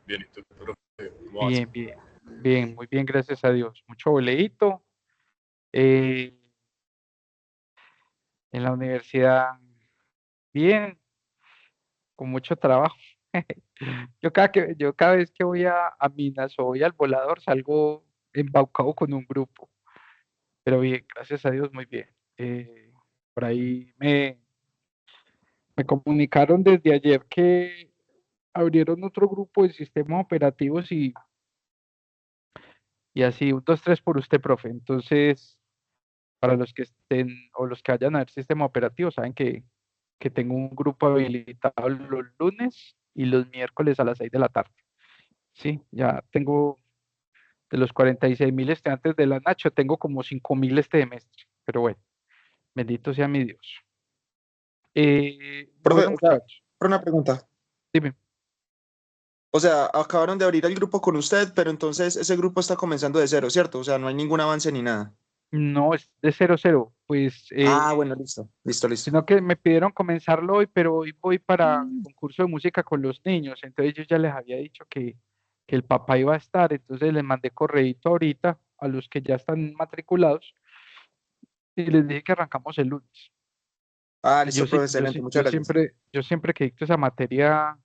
Bien, ¿y tú, profe? ¿Cómo vas? Bien, bien, bien, muy bien, gracias a Dios. Mucho boleíto. eh, en la universidad, bien, con mucho trabajo. Yo cada vez que voy a Minas o voy al Volador salgo embaucado con un grupo, pero bien, gracias a Dios, muy bien. Eh, por ahí me comunicaron desde ayer que abrieron otro grupo de sistemas operativos y así, un, dos, tres por usted, profe. Entonces, para los que estén o los que vayan a ver sistema operativo, saben que tengo un grupo habilitado los lunes y los miércoles a las 6 de la tarde. Sí, ya tengo de los 46.000 estudiantes de la Nacho, tengo como 5.000 este semestre. Pero bueno, bendito sea mi Dios. Profe, Bueno, o sea, muchachos, una pregunta. dime. O sea, acabaron de abrir el grupo con usted, pero entonces ese grupo está comenzando de cero, ¿cierto? O sea, no hay ningún avance ni nada. No, es de cero cero, pues, Ah, bueno, listo, listo, listo. sino que me pidieron comenzarlo hoy, pero hoy voy para el concurso de música con los niños, entonces yo ya les había dicho que el papá iba a estar, entonces les mandé correíto ahorita a los que ya están matriculados y les dije que arrancamos el lunes. Ah, Y listo, profe, excelente, muchas gracias. yo siempre que dicto esa materia,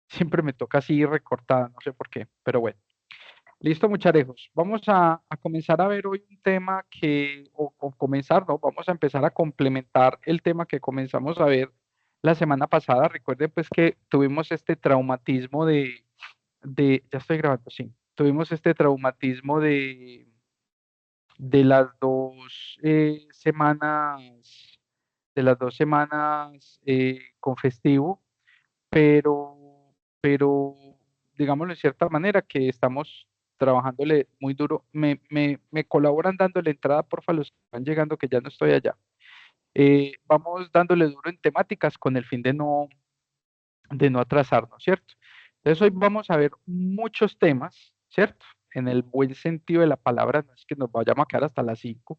siempre me toca así recortada, no sé por qué, pero bueno. Listo, mucharejos. Vamos a comenzar a ver hoy un tema o comenzar, ¿no? Vamos a empezar a complementar el tema que comenzamos a ver la semana pasada. Recuerden pues que tuvimos este traumatismo ya estoy grabando, sí. Tuvimos este traumatismo de las dos semanas, de las 2 semanas con festivo, pero digámoslo de cierta manera que estamos trabajándole muy duro. Me colaboran dándole entrada, porfa, los que van llegando, que ya no estoy allá. Vamos dándole duro en temáticas con el fin de no atrasarnos, ¿cierto? Entonces hoy vamos a ver muchos temas, ¿cierto? En el buen sentido de la palabra, no es que nos vayamos a quedar hasta las 5,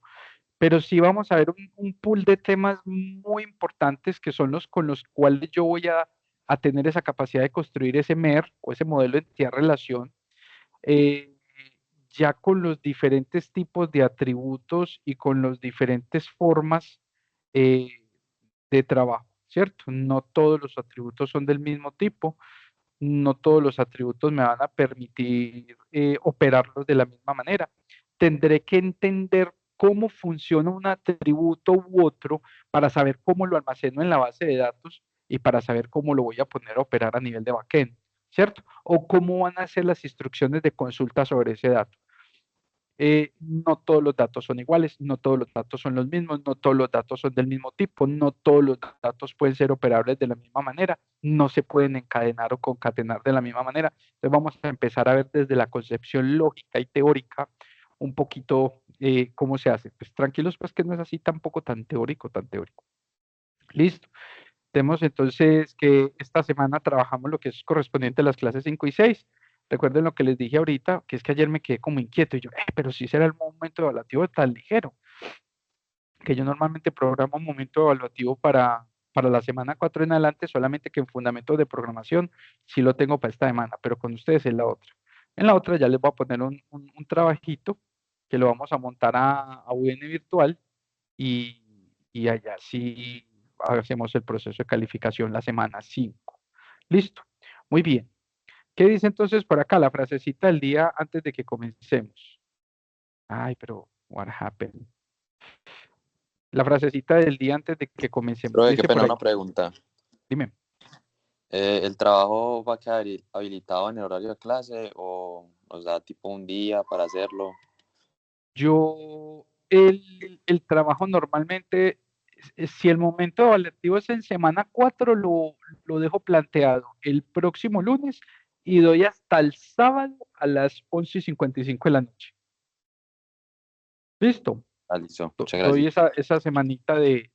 pero sí vamos a ver un pool de temas muy importantes que son los con los cuales yo voy a tener esa capacidad de construir ese MER o ese modelo de entidad-relación, eh, ya con los diferentes tipos de atributos y con las diferentes formas eh, de trabajo, ¿cierto? No todos los atributos son del mismo tipo, no todos los atributos me van a permitir operarlos de la misma manera. Tendré que entender cómo funciona un atributo u otro para saber cómo lo almaceno en la base de datos y para saber cómo lo voy a poner a operar a nivel de backend, ¿cierto? O cómo van a ser las instrucciones de consulta sobre ese dato. No todos los datos son iguales, no todos los datos son los mismos, no todos los datos son del mismo tipo, no todos los datos pueden ser operables de la misma manera, no se pueden encadenar o concatenar de la misma manera. Entonces vamos a empezar a ver desde la concepción lógica y teórica un poquito cómo se hace. Pues tranquilos, pues que no es así tampoco tan teórico, tan teórico. Listo. Tenemos entonces que esta semana trabajamos lo que es correspondiente a las clases 5 y 6. Recuerden lo que les dije ahorita, que es que ayer me quedé como inquieto y yo, pero si será el momento evaluativo tan ligero, que yo normalmente programo un momento evaluativo para la semana 4 en adelante, solamente que en fundamentos de programación sí lo tengo para esta semana, pero con ustedes en la otra. En la otra ya les voy a poner un trabajito que lo vamos a montar a UN virtual y allá sí hacemos el proceso de calificación la semana 5. Listo. Muy bien. ¿Qué dice entonces por acá la frasecita del día antes de que comencemos? Ay, pero what happened? La frasecita del día antes de que comencemos. Profe, qué Dice por pena ahí. una pregunta. Dime. ¿El trabajo va a quedar habilitado en el horario de clase o nos da tipo un día para hacerlo? El trabajo normalmente, si el momento evaluativo es en semana 4 lo dejo planteado el próximo lunes y doy hasta el sábado a las 11:55 de la noche. Listo. Ah, listo, muchas Doy gracias. esa semanita de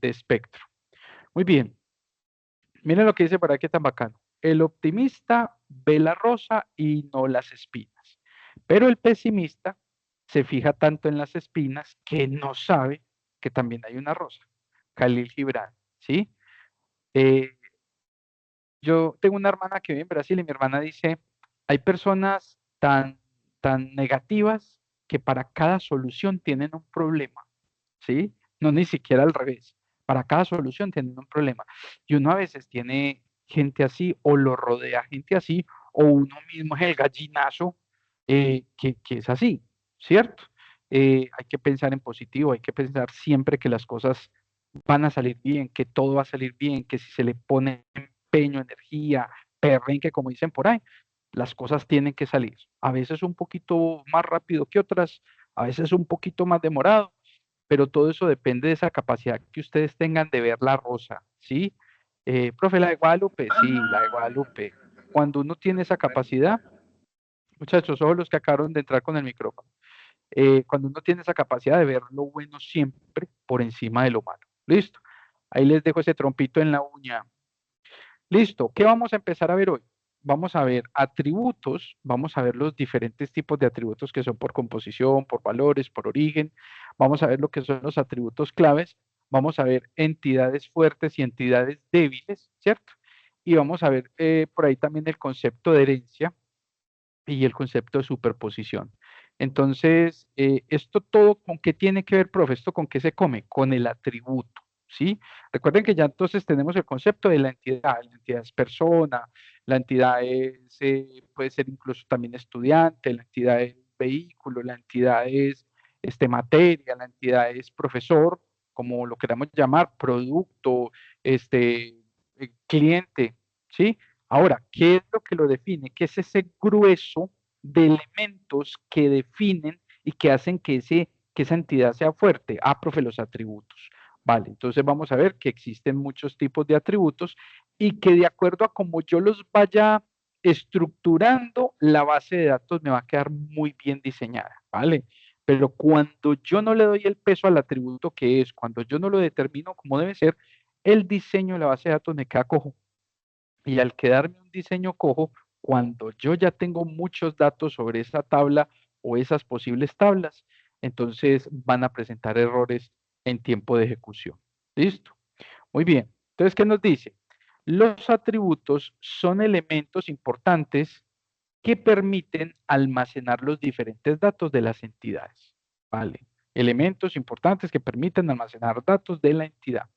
espectro. Muy bien. Miren lo que dice por aquí tan bacano. El optimista ve la rosa y no las espinas, pero el pesimista se fija tanto en las espinas que no sabe que también hay una rosa. Khalil Gibran, ¿sí? Eh, Yo tengo una hermana que vive en Brasil y mi hermana dice, hay personas tan negativas que para cada solución tienen un problema, ¿sí? No ni siquiera al revés. Para cada solución tienen un problema. Y uno a veces tiene gente así o lo rodea gente así o uno mismo es el gallinazo que es así, ¿cierto? Hay que pensar en positivo, hay que pensar siempre que las cosas van a salir bien, que todo va a salir bien, que si se le pone empeño, energía, perrenque, como dicen por ahí, las cosas tienen que salir. A veces un poquito más rápido que otras, a veces un poquito más demorado, pero todo eso depende de esa capacidad que ustedes tengan de ver la rosa, ¿sí? Profe, la de Guadalupe, sí, la de Guadalupe. Cuando uno tiene esa capacidad, muchachos, ojos los que acabaron de entrar con el micrófono, cuando uno tiene esa capacidad de ver lo bueno siempre por encima de lo malo. Listo. Ahí les dejo ese trompito en la uña. Listo. ¿Qué vamos a empezar a ver hoy? Vamos a ver atributos, vamos a ver los diferentes tipos de atributos que son por composición, por valores, por origen. Vamos a ver lo que son los atributos claves. Vamos a ver entidades fuertes y entidades débiles, ¿cierto? Y vamos a ver por ahí también el concepto de herencia y el concepto de superposición. Entonces, esto todo con qué tiene que ver, profe, esto con qué se come, con el atributo, ¿sí? Recuerden que ya entonces tenemos el concepto de la entidad es persona, la entidad es, puede ser incluso también estudiante, la entidad es vehículo, la entidad es materia, la entidad es profesor, como lo queramos llamar, producto, cliente, ¿sí? Ahora, ¿qué es lo que lo define? ¿Qué es ese grueso de elementos que definen y que hacen que esa entidad sea fuerte? Ah, profe, los atributos. Vale, entonces vamos a ver que existen muchos tipos de atributos y que de acuerdo a cómo yo los vaya estructurando, la base de datos me va a quedar muy bien diseñada, ¿vale? Pero cuando yo no le doy el peso al atributo que es, cuando yo no lo determino como debe ser, el diseño de la base de datos me queda cojo. Y al quedarme un diseño cojo, cuando yo ya tengo muchos datos sobre esa tabla o esas posibles tablas, entonces van a presentar errores en tiempo de ejecución. ¿Listo? Muy bien. Entonces, ¿qué nos dice? Los atributos son elementos importantes que permiten almacenar los diferentes datos de las entidades. ¿Vale? Elementos importantes que permiten almacenar datos de la entidad.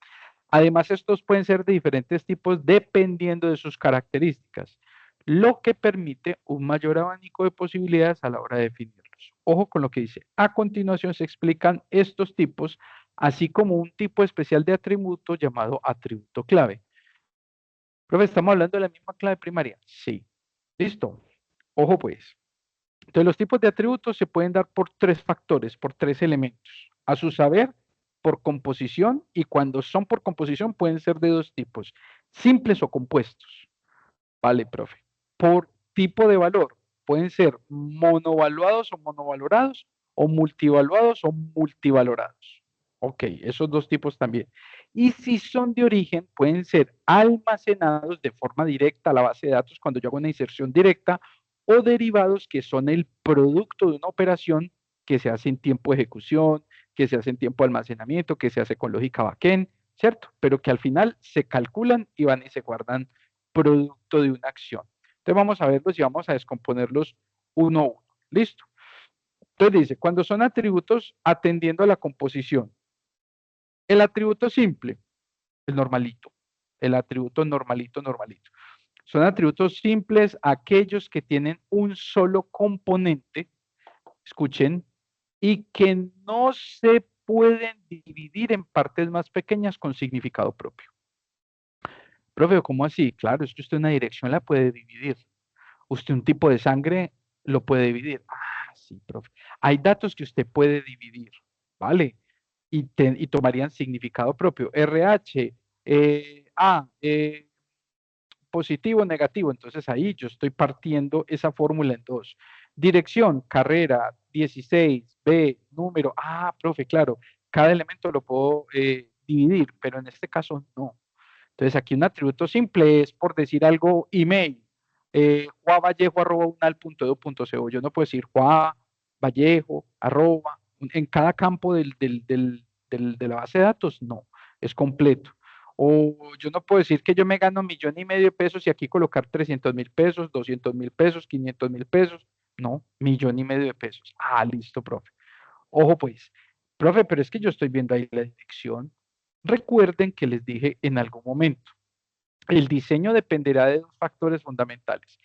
Además, estos pueden ser de diferentes tipos dependiendo de sus características, lo que permite un mayor abanico de posibilidades a la hora de definirlos. Ojo con lo que dice. A continuación se explican estos tipos, así como un tipo especial de atributo llamado atributo clave. Profe, ¿estamos hablando de la misma clave primaria? Sí. Listo. Ojo pues. Entonces, los tipos de atributos se pueden dar por tres factores, por tres elementos. A su saber, por composición, y cuando son por composición pueden ser de dos tipos, simples o compuestos. Vale, profe. Por tipo de valor, pueden ser monovaluados o monovalorados, o multivaluados o multivalorados. Ok, esos dos tipos también. Y si son de origen, pueden ser almacenados de forma directa a la base de datos cuando yo hago una inserción directa o derivados que son el producto de una operación que se hace en tiempo de ejecución, que se hace en tiempo de almacenamiento, que se hace con lógica backend, ¿cierto? Pero que al final se calculan y van y se guardan producto de una acción. Entonces vamos a verlos y vamos a descomponerlos uno a uno. ¿Listo? Entonces dice, cuando son atributos atendiendo a la composición, el atributo simple, el normalito, el atributo normalito, normalito. Son atributos simples aquellos que tienen un solo componente, escuchen, y que no se pueden dividir en partes más pequeñas con significado propio. Profe, ¿cómo así? Claro, es que usted una dirección la puede dividir. Usted un tipo de sangre lo puede dividir. Ah, sí, profe. Hay datos que usted puede dividir, ¿vale? Y tomarían significado propio. RH, positivo, negativo. Entonces ahí yo estoy partiendo esa fórmula en dos. Dirección, carrera, 16, B, número. Ah, profe, claro. Cada elemento lo puedo dividir, pero en este caso no. Entonces aquí un atributo simple es por decir algo, email, juavallejo@unal.edu.co. Yo no puedo decir Juan Vallejo, en cada campo de la base de datos, no, es completo. O yo no puedo decir que yo me gano 1,5 millones de pesos y aquí colocar 300.000 pesos, 200.000 pesos, 500.000 pesos. No, 1,5 millones de pesos. Ah, listo, profe. Ojo pues, profe, pero es que yo estoy viendo ahí la dirección. Recuerden que les dije en algún momento, el diseño dependerá de dos factores fundamentales.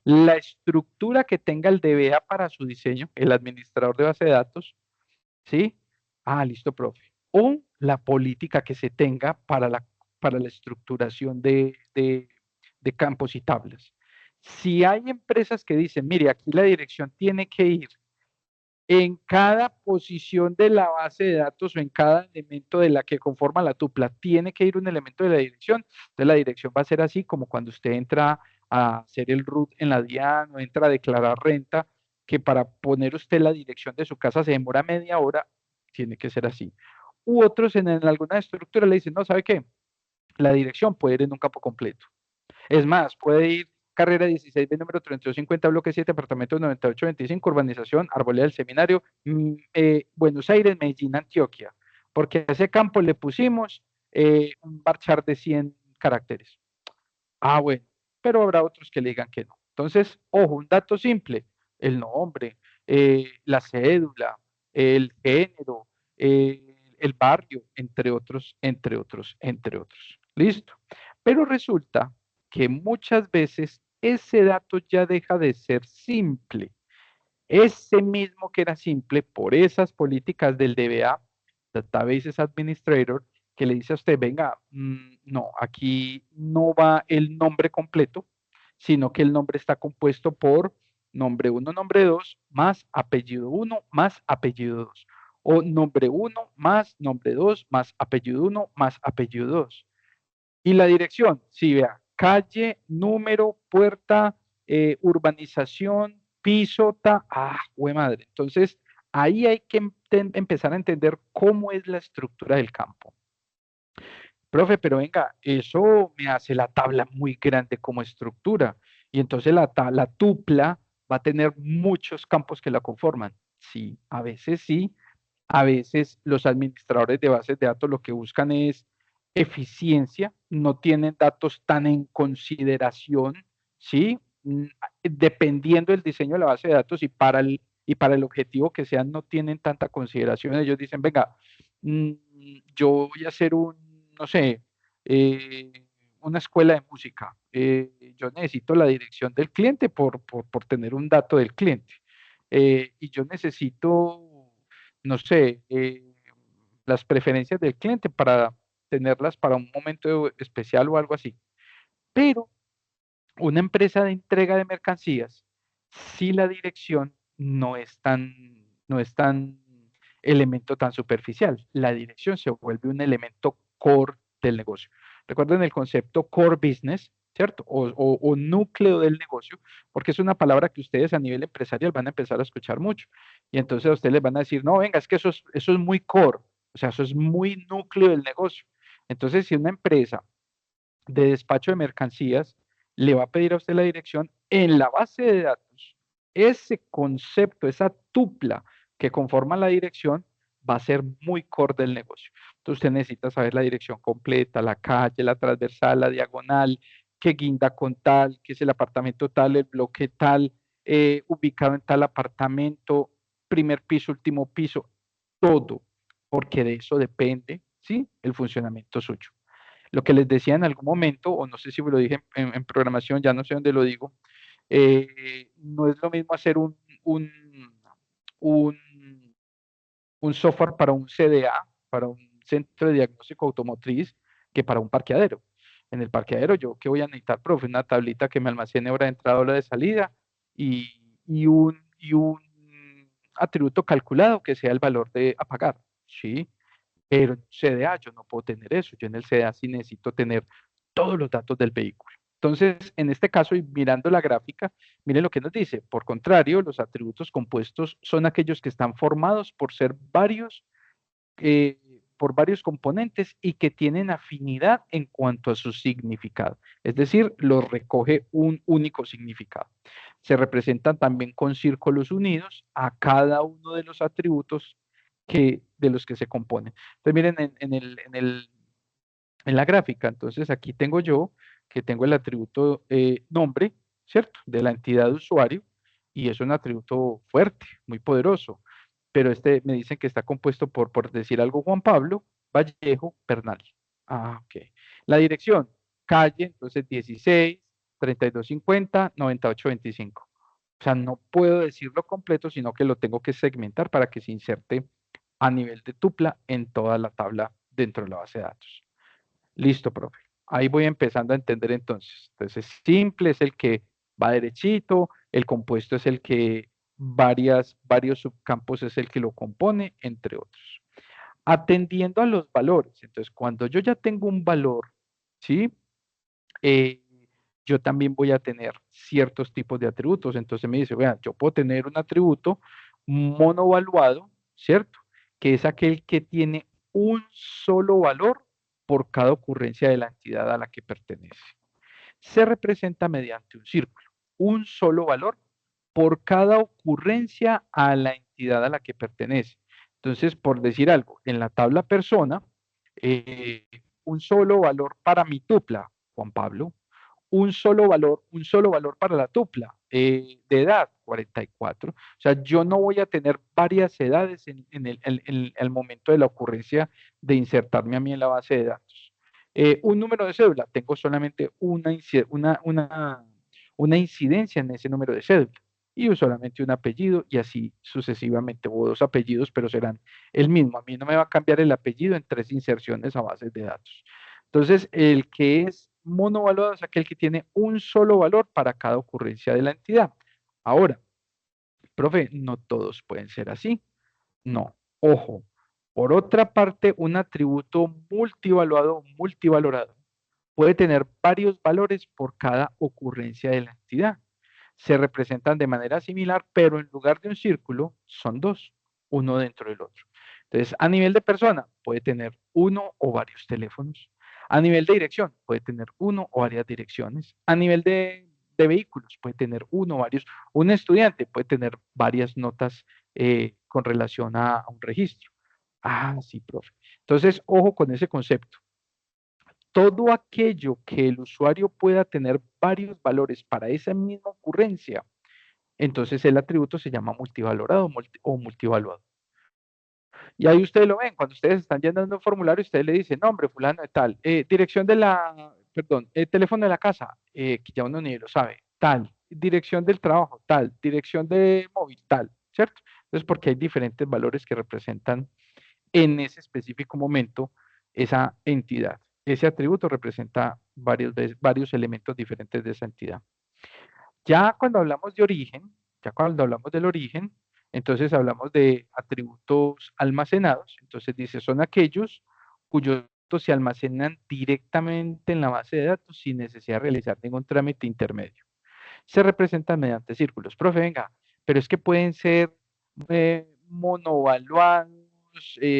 La estructura que tenga el DBA para su diseño, el administrador de base de datos, ¿sí? Ah, listo, profe. O la política que se tenga para la estructuración de campos y tablas. Si hay empresas que dicen, mire, aquí la dirección tiene que ir en cada posición de la base de datos o en cada elemento de la que conforma la tupla, tiene que ir un elemento de la dirección. Entonces la dirección va a ser así como cuando usted entra a hacer el root en la DIAN o entra a declarar renta, que para poner usted la dirección de su casa se demora media hora, tiene que ser así. U otros en alguna estructura le dicen, no, ¿sabe qué? La dirección puede ir en un campo completo. Es más, puede ir carrera 16B, número 3250, bloque 7, apartamento 9825, urbanización Arboleda del Seminario, Buenos Aires, Medellín, Antioquia. Porque a ese campo le pusimos un varchar de 100 caracteres. Ah, bueno, pero habrá otros que le digan que no. Entonces, ojo, un dato simple, el nombre, la cédula, el género, el barrio, entre otros, entre otros, entre otros. Listo. Pero resulta que muchas veces ese dato ya deja de ser simple. Ese mismo que era simple por esas políticas del DBA, Databases Administrator, que le dice a usted, venga, no, aquí no va el nombre completo, sino que el nombre está compuesto por nombre uno, nombre 2, más apellido uno, más apellido 2. O nombre uno, más nombre 2, más apellido uno, más apellido 2. Y la dirección, sí, vea, calle, número, puerta, urbanización, piso, güey madre. Entonces, ahí hay que empezar a entender cómo es la estructura del campo. Profe, pero venga, eso me hace la tabla muy grande como estructura. Y entonces la tupla va a tener muchos campos que la conforman. Sí, a veces los administradores de bases de datos lo que buscan es eficiencia, no tienen datos tan en consideración, ¿sí? Dependiendo del diseño de la base de datos y para el objetivo que sean, no tienen tanta consideración. Ellos dicen, venga, yo voy a hacer no sé, eh, una escuela de música. Yo necesito la dirección del cliente por tener un dato del cliente. Y yo necesito, no sé, las preferencias del cliente para tenerlas para un momento especial o algo así. Pero una empresa de entrega de mercancías, si la dirección no es tan elemento tan superficial, la dirección se vuelve un elemento core del negocio. Recuerden el concepto core business, ¿cierto? O núcleo del negocio, porque es una palabra que ustedes a nivel empresarial van a empezar a escuchar mucho. Y entonces a ustedes les van a decir, no, venga, es que eso es muy core, o sea, eso es muy núcleo del negocio. Entonces, si una empresa de despacho de mercancías le va a pedir a usted la dirección en la base de datos. Ese concepto, esa tupla que conforma la dirección va a ser muy core del negocio. Entonces usted necesita saber la dirección completa, la calle, la transversal, la diagonal, que guinda con tal, que es el apartamento tal, el bloque tal, ubicado en tal apartamento, primer piso, último piso, todo, porque de eso depende, ¿sí? El funcionamiento suyo. Lo que les decía en algún momento, o no sé si lo dije en programación, ya no sé dónde lo digo, no es lo mismo hacer un, un, un software para un CDA, para un centro de diagnóstico automotriz, que para un parqueadero. En el parqueadero, ¿yo qué voy a necesitar, profe? Una tablita que me almacene hora de entrada, hora de salida y un atributo calculado que sea el valor de apagar, ¿sí? Pero en CDA yo no puedo tener eso. Yo en el CDA sí necesito tener todos los datos del vehículo. Entonces, en este caso, y mirando la gráfica, miren lo que nos dice. Por contrario, los atributos compuestos son aquellos que están formados eh, por varios componentes y que tienen afinidad en cuanto a su significado. Es decir, los recoge un único significado. Se representan también con círculos unidos a cada uno de los atributos de los que se componen. Entonces, miren, en la gráfica. Entonces aquí tengo yo que tengo el atributo nombre, ¿cierto? De la entidad de usuario y es un atributo fuerte, muy poderoso. Pero este me dicen que está compuesto por decir algo, Juan Pablo Vallejo Bernal. Ah, ok. La dirección, calle, entonces 16, 3250, 9825. O sea, no puedo decirlo completo, sino que lo tengo que segmentar para que se inserte a nivel de tupla en toda la tabla dentro de la base de datos. Listo, profe. Ahí voy empezando a entender entonces. Entonces, simple es el que va derechito, el compuesto es el que varios subcampos es el que lo compone, entre otros. Atendiendo a los valores. Entonces, cuando yo ya tengo un valor, ¿sí? Eh, yo también voy a tener ciertos tipos de atributos. Entonces me dice, vean, yo puedo tener un atributo monovaluado, ¿cierto? Que es aquel que tiene un solo valor por cada ocurrencia de la entidad a la que pertenece. Se representa mediante un círculo, un solo valor por cada ocurrencia a la entidad a la que pertenece. Entonces, por decir algo, en la tabla persona, eh, un solo valor para mi tupla, Juan Pablo, un solo valor para la tupla de edad, 44. O sea, yo no voy a tener varias edades en el momento de la ocurrencia de insertarme a mí en la base de datos. Un número de cédula, tengo solamente una incidencia en ese número de cédula y solamente un apellido y así sucesivamente. Hubo dos apellidos, pero serán el mismo. A mí no me va a cambiar el apellido en tres inserciones a bases de datos. Entonces, el que es monovaluado es aquel que tiene un solo valor para cada ocurrencia de la entidad. Ahora, profe, no todos pueden ser así. No, ojo. Por otra parte, un atributo multivaluado, multivalorado, puede tener varios valores por cada ocurrencia de la entidad. Se representan de manera similar, pero en lugar de un círculo, son dos, uno dentro del otro. Entonces, a nivel de persona, puede tener uno o varios teléfonos. A nivel de dirección, puede tener uno o varias direcciones. A nivel de vehículos, puede tener uno o varios. Un estudiante puede tener varias notas con relación a un registro. Ah, sí, profe. Entonces, ojo con ese concepto. Todo aquello que el usuario pueda tener varios valores para esa misma ocurrencia, entonces el atributo se llama multivalorado o multivaluado. Y ahí ustedes lo ven, cuando ustedes están llenando un formulario, ustedes le dicen nombre, fulano de tal, dirección de la, perdón, teléfono de la casa, que ya uno ni lo sabe, tal, dirección del trabajo, tal, dirección de móvil, tal, ¿cierto? Entonces, porque hay diferentes valores que representan en ese específico momento esa entidad. Ese atributo representa varios elementos diferentes de esa entidad. Ya cuando hablamos de origen, ya cuando hablamos del origen, entonces hablamos de atributos almacenados. Entonces dice, son aquellos cuyos datos se almacenan directamente en la base de datos sin necesidad de realizar ningún trámite intermedio. Se representan mediante círculos. Profe, venga, pero es que pueden ser monovaluados,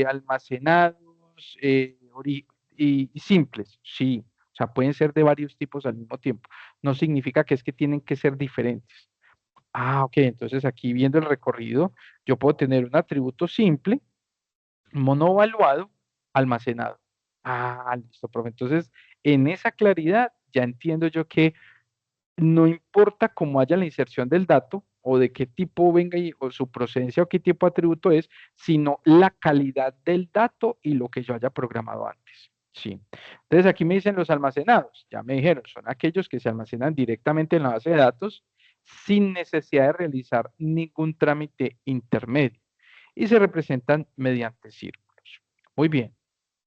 almacenados y simples. Sí, o sea, pueden ser de varios tipos al mismo tiempo. No significa que es que tienen que ser diferentes. Ah, ok, entonces aquí viendo el recorrido, yo puedo tener un atributo simple, monovaluado, almacenado. Ah, listo, profe. Entonces, en esa claridad ya entiendo yo que no importa cómo haya la inserción del dato o de qué tipo venga o su procedencia o qué tipo de atributo es, sino la calidad del dato y lo que yo haya programado antes. Sí. Entonces aquí me dicen los almacenados, ya me dijeron, son aquellos que se almacenan directamente en la base de datos sin necesidad de realizar ningún trámite intermedio y se representan mediante círculos. Muy bien.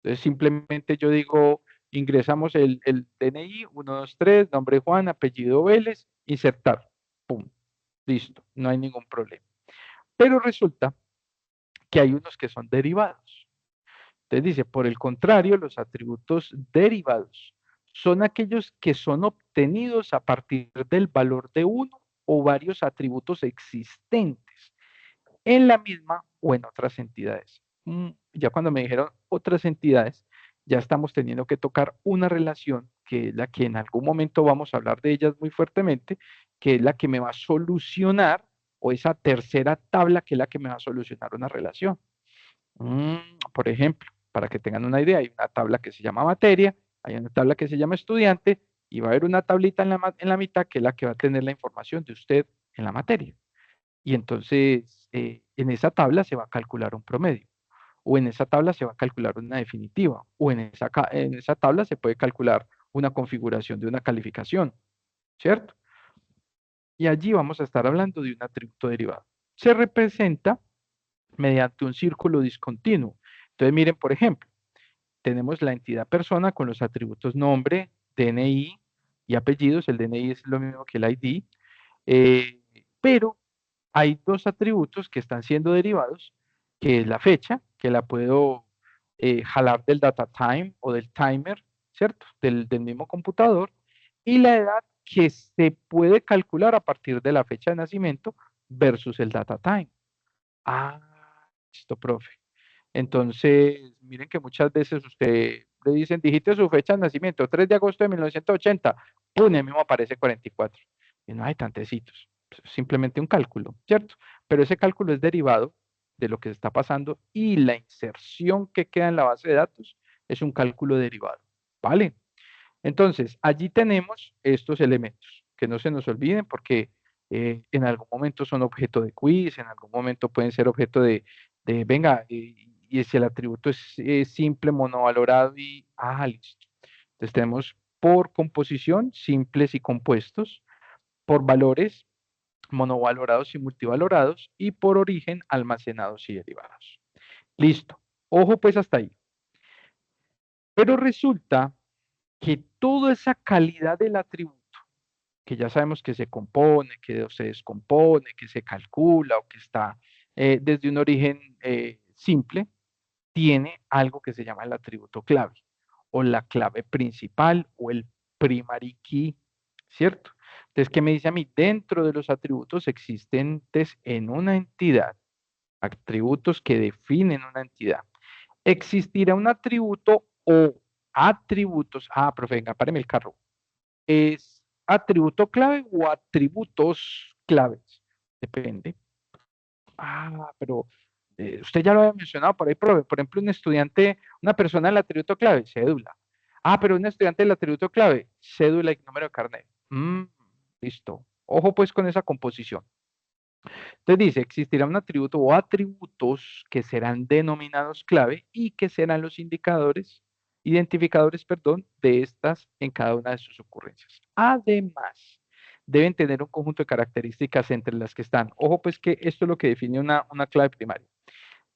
Entonces simplemente yo digo, ingresamos el DNI, 123, nombre Juan, apellido Vélez, insertar. Pum, listo, no hay ningún problema. Pero resulta que hay unos que son derivados. Entonces dice, por el contrario, los atributos derivados son aquellos que son obtenidos a partir del valor de uno o varios atributos existentes en la misma o en otras entidades. Ya cuando me dijeron otras entidades, ya estamos teniendo que tocar una relación que es la que en algún momento vamos a hablar de ellas muy fuertemente, que es la que me va a solucionar, o esa tercera tabla que es la que me va a solucionar una relación. Por ejemplo, para que tengan una idea, hay una tabla que se llama materia Hay una tabla que se llama estudiante y va a haber una tablita en la mitad que es la que va a tener la información de usted en la materia. Y entonces, en esa tabla se va a calcular un promedio, o en esa tabla se va a calcular una definitiva, o en esa tabla se puede calcular una configuración de una calificación, ¿cierto? Y allí vamos a estar hablando de un atributo derivado. Se representa mediante un círculo discontinuo. Entonces, miren, por ejemplo, tenemos la entidad persona con los atributos nombre, DNI y apellidos. El DNI es lo mismo que el ID, pero hay dos atributos que están siendo derivados, que es la fecha, que la puedo jalar del data time o del timer, ¿cierto? Del mismo computador, y la edad que se puede calcular a partir de la fecha de nacimiento versus el data time. Ah, listo, profe. Entonces, miren que muchas veces usted le dicen, digite su fecha de nacimiento, 3 de agosto de 1980, ¡pum! Y a mí me aparece 44. Y no hay tantecitos, simplemente un cálculo, ¿cierto? Pero ese cálculo es derivado de lo que está pasando y la inserción que queda en la base de datos es un cálculo derivado, ¿vale? Entonces, allí tenemos estos elementos, que no se nos olviden porque en algún momento son objeto de quiz, en algún momento pueden ser objeto venga, y si el atributo es simple, monovalorado listo. Entonces tenemos por composición, simples y compuestos, por valores, monovalorados y multivalorados, y por origen, almacenados y derivados. Listo. Ojo pues hasta ahí. Pero resulta que toda esa calidad del atributo, que ya sabemos que se compone, que se descompone, que se calcula o que está desde un origen simple, tiene algo que se llama el atributo clave o la clave principal o el primary key, ¿cierto? Entonces, ¿qué me dice a mí? Dentro de los atributos existentes en una entidad, atributos que definen una entidad, existirá un atributo o atributos. Ah, profe, venga, páreme el carro. ¿Es atributo clave o atributos claves? Depende. Ah, pero usted ya lo había mencionado por ahí, profe. Por ejemplo, un estudiante, una persona del atributo clave, cédula. Ah, pero un estudiante del atributo clave, cédula y número de carnet. Listo. Ojo pues con esa composición. Entonces dice, existirá un atributo o atributos que serán denominados clave y que serán los identificadores, perdón, de estas en cada una de sus ocurrencias. Además, deben tener un conjunto de características entre las que están. Ojo, pues que esto es lo que define una clave primaria.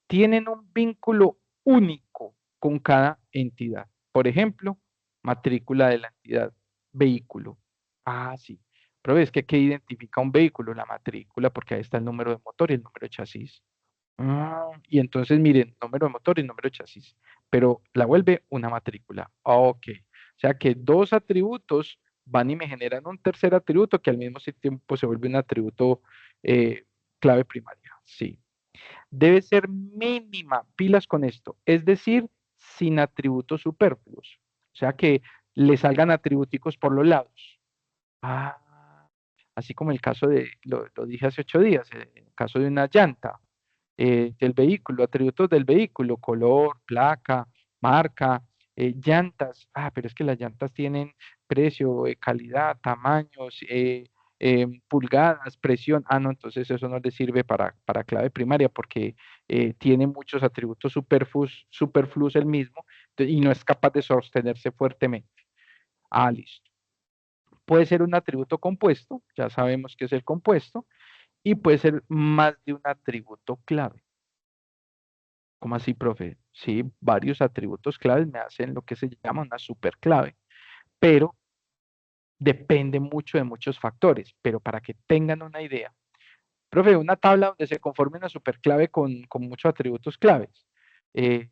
Tienen un vínculo único con cada entidad. Por ejemplo, matrícula de la entidad, vehículo. Ah, sí. Pero es que ¿qué identifica un vehículo? La matrícula, porque ahí está el número de motor y el número de chasis. Y entonces, miren, número de motor y número de chasis, pero la vuelve una matrícula. Ok. O sea que dos atributos van y me generan un tercer atributo que al mismo tiempo se vuelve un atributo clave primaria. Sí. Debe ser mínima, pilas con esto, es decir, sin atributos superfluos. O sea que le salgan atributicos por los lados. Ah, así como el caso lo dije hace 8 días, el caso de una llanta del vehículo, atributos del vehículo, color, placa, marca, llantas. Ah, pero es que las llantas tienen precio, calidad, tamaños, pulgadas, presión. Ah, no, entonces eso no le sirve para clave primaria porque tiene muchos atributos superfluos el mismo y no es capaz de sostenerse fuertemente. Ah, listo. Puede ser un atributo compuesto, ya sabemos que es el compuesto, y puede ser más de un atributo clave. ¿Cómo así, profe? Sí, varios atributos claves me hacen lo que se llama una superclave, pero depende mucho de muchos factores. Pero para que tengan una idea, profe, una tabla donde se conforme una superclave con muchos atributos claves. Eh,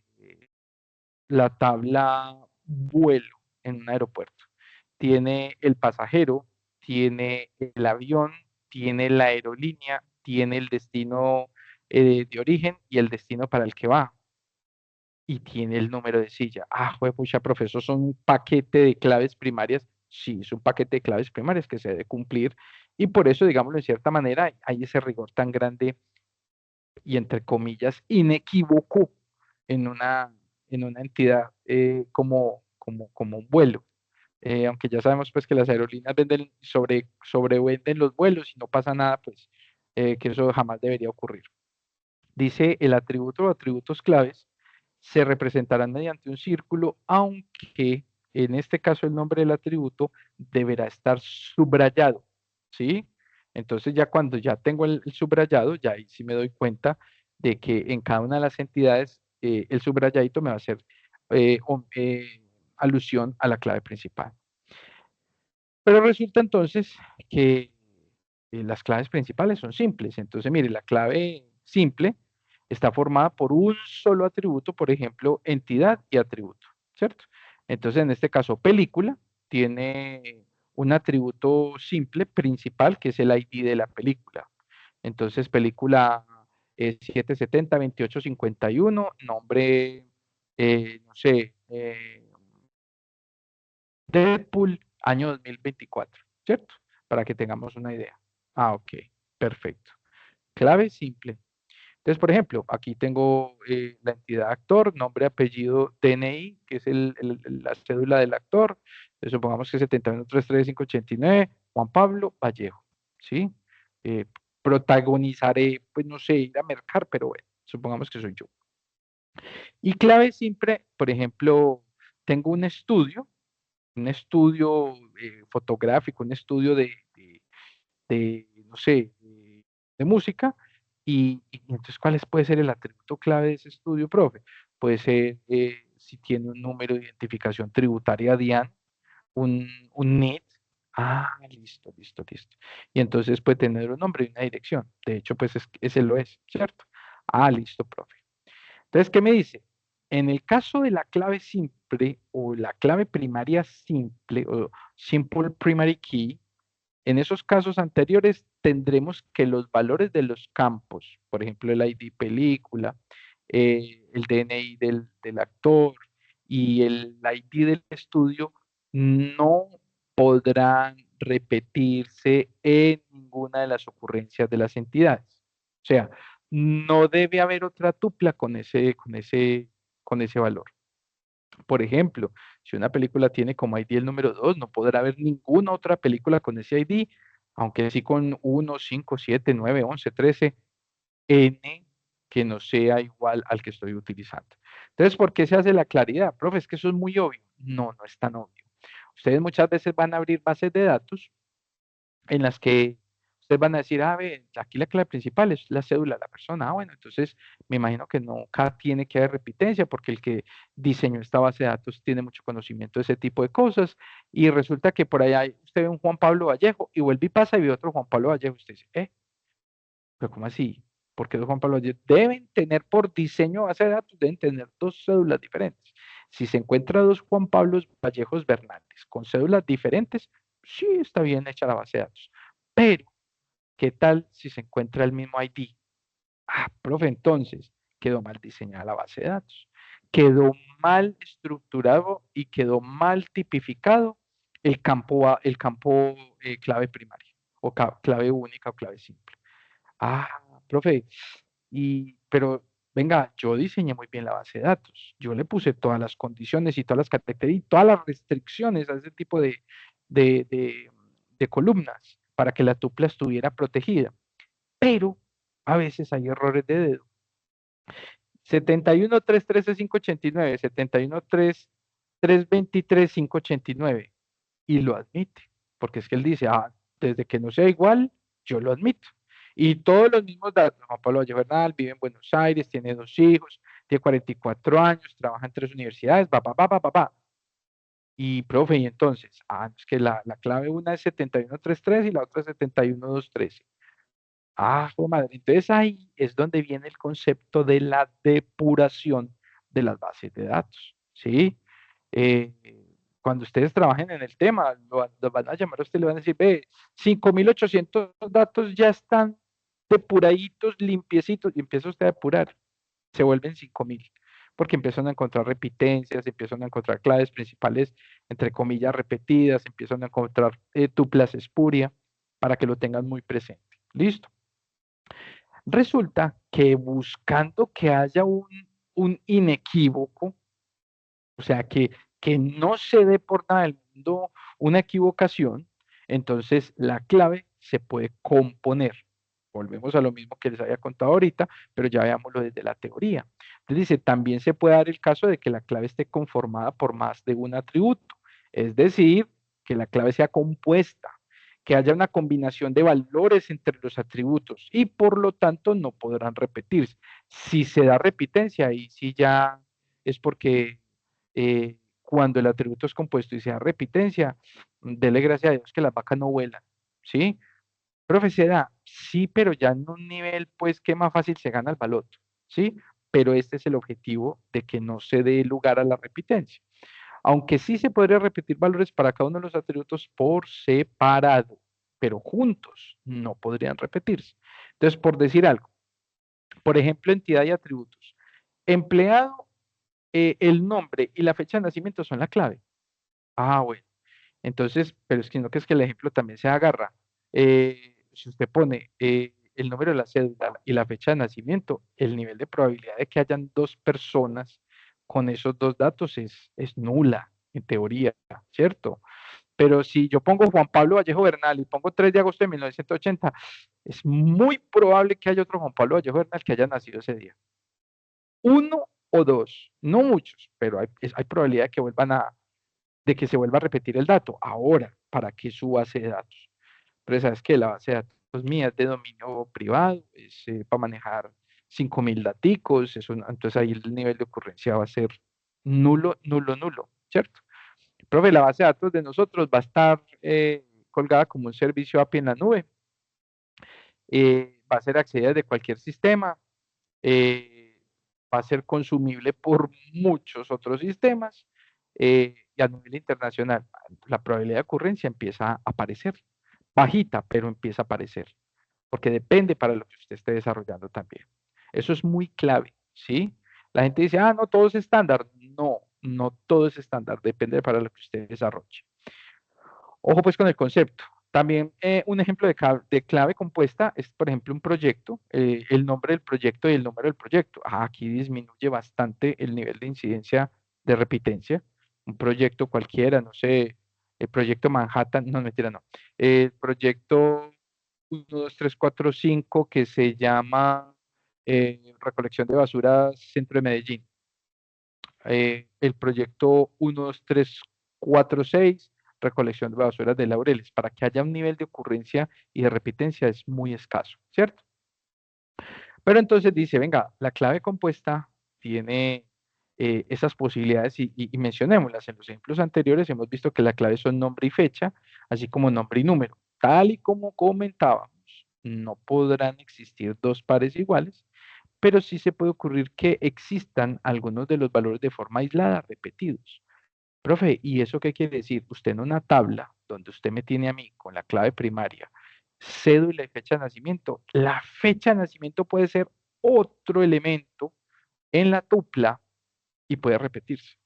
la tabla vuelo en un aeropuerto. Tiene el pasajero, tiene el avión, tiene la aerolínea, tiene el destino de origen y el destino para el que va. Y tiene el número de silla. Ah, pucha, profesor, son un paquete de claves primarias. Sí, es un paquete de claves primarias que se debe cumplir. Y por eso, digámoslo de cierta manera, hay ese rigor tan grande y, entre comillas, inequívoco en una entidad como un vuelo. Aunque ya sabemos pues que las aerolíneas sobrevenden los vuelos y no pasa nada, pues que eso jamás debería ocurrir. Dice el atributo o atributos claves se representarán mediante un círculo, aunque en este caso el nombre del atributo deberá estar subrayado, ¿sí? Entonces ya cuando ya tengo el subrayado, ya ahí sí me doy cuenta de que en cada una de las entidades el subrayadito me va a hacer alusión a la clave principal. Pero resulta entonces que las claves principales son simples. Entonces, mire, la clave simple está formada por un solo atributo, por ejemplo, entidad y atributo, ¿cierto? Entonces, en este caso, película tiene un atributo simple principal, que es el ID de la película. Entonces, película 770-2851, nombre, no sé, Deadpool, año 2024, ¿cierto? Para que tengamos una idea. Ah, ok, perfecto. Clave simple. Entonces, por ejemplo, aquí tengo la entidad actor, nombre, apellido, DNI, que es la cédula del actor. Entonces, supongamos que es 7133589, Juan Pablo Vallejo, ¿sí? Eh, protagonizaré, pues no sé, ir a mercar, pero bueno, supongamos que soy yo. Y clave simple, por ejemplo, tengo un estudio fotográfico, un estudio no sé, de música, y entonces, ¿cuál puede ser el atributo clave de ese estudio, profe? Puede ser si tiene un número de identificación tributaria DIAN, un NIT. Ah, listo, listo, listo. Y entonces puede tener un nombre y una dirección. De hecho, pues ese lo es, ¿cierto? Ah, listo, profe. Entonces, ¿qué me dice? En el caso de la clave simple o la clave primaria simple o simple primary key, en esos casos anteriores tendremos que los valores de los campos, por ejemplo, el ID película, el DNI del actor y el ID del estudio, no podrán repetirse en ninguna de las ocurrencias de las entidades. O sea, no debe haber otra tupla con ese valor. Por ejemplo, si una película tiene como ID el número 2, no podrá haber ninguna otra película con ese ID, aunque sí con 1, 5, 7, 9, 11, 13, N que no sea igual al que estoy utilizando. Entonces, ¿por qué se hace la claridad? Profe, es que eso es muy obvio. No, no es tan obvio. Ustedes muchas veces van a abrir bases de datos en las que ustedes van a decir, ve, aquí la clave principal es la cédula de la persona. Bueno, entonces me imagino que nunca tiene que haber repitencia porque el que diseñó esta base de datos tiene mucho conocimiento de ese tipo de cosas y resulta que por allá usted ve un Juan Pablo Vallejo y vuelve y pasa y ve otro Juan Pablo Vallejo. Usted dice, pero ¿cómo así? Porque los Juan Pablo Vallejo deben tener por diseño base de datos, deben tener dos cédulas diferentes. Si se encuentra dos Juan Pablos Vallejos Bernales con cédulas diferentes, sí está bien hecha la base de datos. Pero, ¿qué tal si se encuentra el mismo ID? Ah, profe, entonces quedó mal diseñada la base de datos. Quedó mal estructurado y quedó mal tipificado el campo clave primaria o clave única o clave simple. Ah, profe, pero venga, yo diseñé muy bien la base de datos. Yo le puse todas las condiciones y todas las características y todas las restricciones a ese tipo de, de- de columnas para que la tupla estuviera protegida. Pero a veces hay errores de dedo. 71.313.589, 71.323.589 y lo admite, porque es que él dice, desde que no sea igual, yo lo admito. Y todos los mismos datos, Juan Pablo Valle Bernal vive en Buenos Aires, tiene 2 hijos, tiene 44 años, trabaja en 3 universidades, va. Y profe, y entonces, es que la clave una es 71.313 y la otra es 71.213. Jue madre. Entonces ahí es donde viene el concepto de la depuración de las bases de datos, ¿sí? Eh, cuando ustedes trabajen en el tema, lo van a llamar a usted y le van a decir, ve, 5.800 datos ya están depuraditos, limpiecitos, y empieza usted a depurar, se vuelven 5.000, porque empiezan a encontrar repitencias, empiezan a encontrar claves principales, entre comillas, repetidas, empiezan a encontrar tuplas espuria, para que lo tengan muy presente. ¿Listo? Resulta que buscando que haya un inequívoco, o sea, que no se dé por nada del mundo una equivocación, entonces la clave se puede componer. Volvemos a lo mismo que les había contado ahorita, pero ya veámoslo desde la teoría. Entonces dice, también se puede dar el caso de que la clave esté conformada por más de un atributo, es decir, que la clave sea compuesta, que haya una combinación de valores entre los atributos y por lo tanto no podrán repetirse. Si se da repitencia, ahí sí ya es porque cuando el atributo es compuesto y se da repitencia, dele gracias a Dios que las vacas no vuelan, ¿sí? Profe, se da, sí, pero ya en un nivel, pues, que más fácil se gana el baloto, ¿sí? Pero este es el objetivo de que no se dé lugar a la repitencia. Aunque sí se podría repetir valores para cada uno de los atributos por separado, pero juntos no podrían repetirse. Entonces, por decir algo, por ejemplo, entidad y atributos. Empleado, el nombre y la fecha de nacimiento son la clave. Ah, bueno. Entonces, pero es que no que es que el ejemplo también se agarra. Si usted pone el número de la cédula y la fecha de nacimiento, el nivel de probabilidad de que hayan dos personas con esos dos datos es nula, en teoría, ¿cierto? Pero si yo pongo Juan Pablo Vallejo Bernal y pongo 3 de agosto de 1980, es muy probable que haya otro Juan Pablo Vallejo Bernal que haya nacido ese día. Uno o dos, no muchos, pero hay probabilidad de que de que se vuelva a repetir el dato. Ahora, ¿para qué su base de datos? Pero sabes que la base de datos mía es de dominio privado, es para manejar 5.000 daticos, entonces ahí el nivel de ocurrencia va a ser nulo, nulo, nulo, ¿cierto? Profe, la base de datos de nosotros va a estar colgada como un servicio API en la nube, va a ser accedida de cualquier sistema, eh, va a ser consumible por muchos otros sistemas y a nivel internacional la probabilidad de ocurrencia empieza a aparecer, bajita, pero empieza a aparecer, porque depende para lo que usted esté desarrollando también. Eso es muy clave, ¿sí? La gente dice, ah, no, todo es estándar. No, no todo es estándar, depende para lo que usted desarrolle. Ojo pues con el concepto. También un ejemplo de clave compuesta es, por ejemplo, un proyecto, el nombre del proyecto y el número del proyecto. Aquí disminuye bastante el nivel de incidencia de repitencia. Un proyecto cualquiera, no sé, el proyecto Manhattan, no, mentira, no. El proyecto 1, 2, 3, 4, 5 que se llama Recolección de Basura Centro de Medellín. El proyecto 1, 2, 3, 4, 6, recolección de basuras de Laureles, para que haya un nivel de ocurrencia y de repitencia es muy escaso, ¿cierto? Pero entonces dice, venga, la clave compuesta tiene esas posibilidades y mencionémoslas. En los ejemplos anteriores hemos visto que la clave son nombre y fecha, así como nombre y número. Tal y como comentábamos, no podrán existir dos pares iguales, pero sí se puede ocurrir que existan algunos de los valores de forma aislada repetidos. Profe, ¿y eso qué quiere decir? Usted en una tabla donde usted me tiene a mí con la clave primaria, cédula y fecha de nacimiento, la fecha de nacimiento puede ser otro elemento en la tupla y puede repetirse.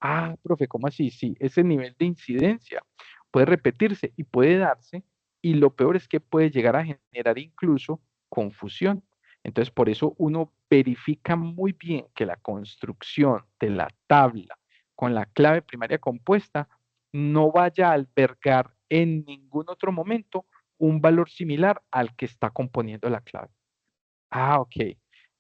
Ah, profe, ¿cómo así? Sí, ese nivel de incidencia puede repetirse y puede darse, y lo peor es que puede llegar a generar incluso confusión. Entonces, por eso uno verifica muy bien que la construcción de la tabla con la clave primaria compuesta no vaya a albergar en ningún otro momento un valor similar al que está componiendo la clave. Ah, ok.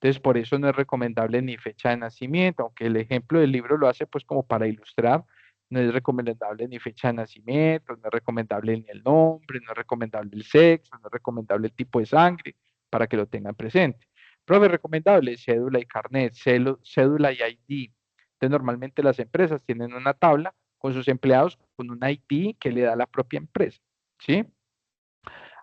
Entonces, por eso no es recomendable ni fecha de nacimiento, aunque el ejemplo del libro lo hace pues como para ilustrar, no es recomendable ni fecha de nacimiento, no es recomendable ni el nombre, no es recomendable el sexo, no es recomendable el tipo de sangre, para que lo tengan presente. Profe, recomendable cédula y carnet, cédula y ID. Entonces, normalmente las empresas tienen una tabla con sus empleados con un ID que le da la propia empresa, ¿sí?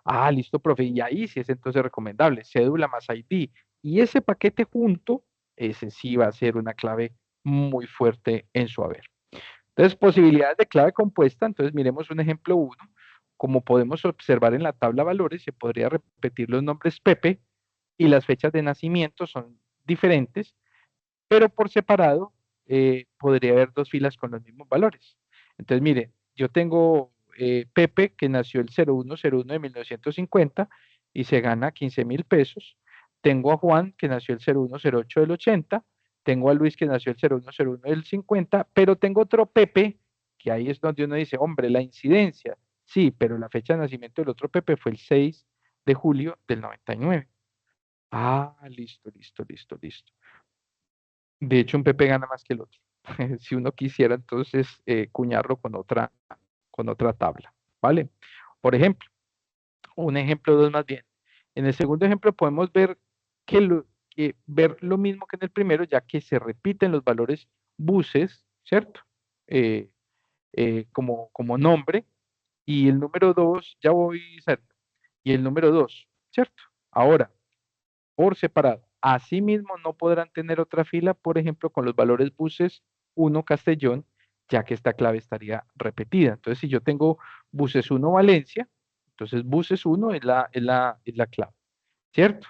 Ah, listo, profe. Y ahí sí es entonces recomendable, cédula más ID. Y ese paquete junto, ese sí va a ser una clave muy fuerte en su haber. Entonces, posibilidades de clave compuesta. Entonces, miremos un ejemplo uno. Como podemos observar en la tabla valores, se podría repetir los nombres Pepe y las fechas de nacimiento son diferentes, pero por separado podría haber dos filas con los mismos valores. Entonces, mire, yo tengo Pepe que nació el 0101 de 1950 y se gana 15.000 pesos. Tengo a Juan que nació el 0108 del 80, tengo a Luis que nació el 0101 del 50, pero tengo otro Pepe, que ahí es donde uno dice, hombre, la incidencia, sí, pero la fecha de nacimiento del otro Pepe fue el 6 de julio del 99. Ah, listo, listo, listo, listo. De hecho, un Pepe gana más que el otro. Si uno quisiera, entonces, cuñarlo con otra tabla, ¿vale? Por ejemplo, un ejemplo dos más bien. En el segundo ejemplo podemos ver ver lo mismo que en el primero, ya que se repiten los valores buses, ¿cierto? Eh, como nombre, y el número 2, ya voy cerca, y el número 2, ¿cierto? Ahora, por separado. Asimismo, no podrán tener otra fila, por ejemplo, con los valores buses 1 Castellón, ya que esta clave estaría repetida. Entonces, si yo tengo buses 1 Valencia, entonces buses 1 es la clave, ¿cierto?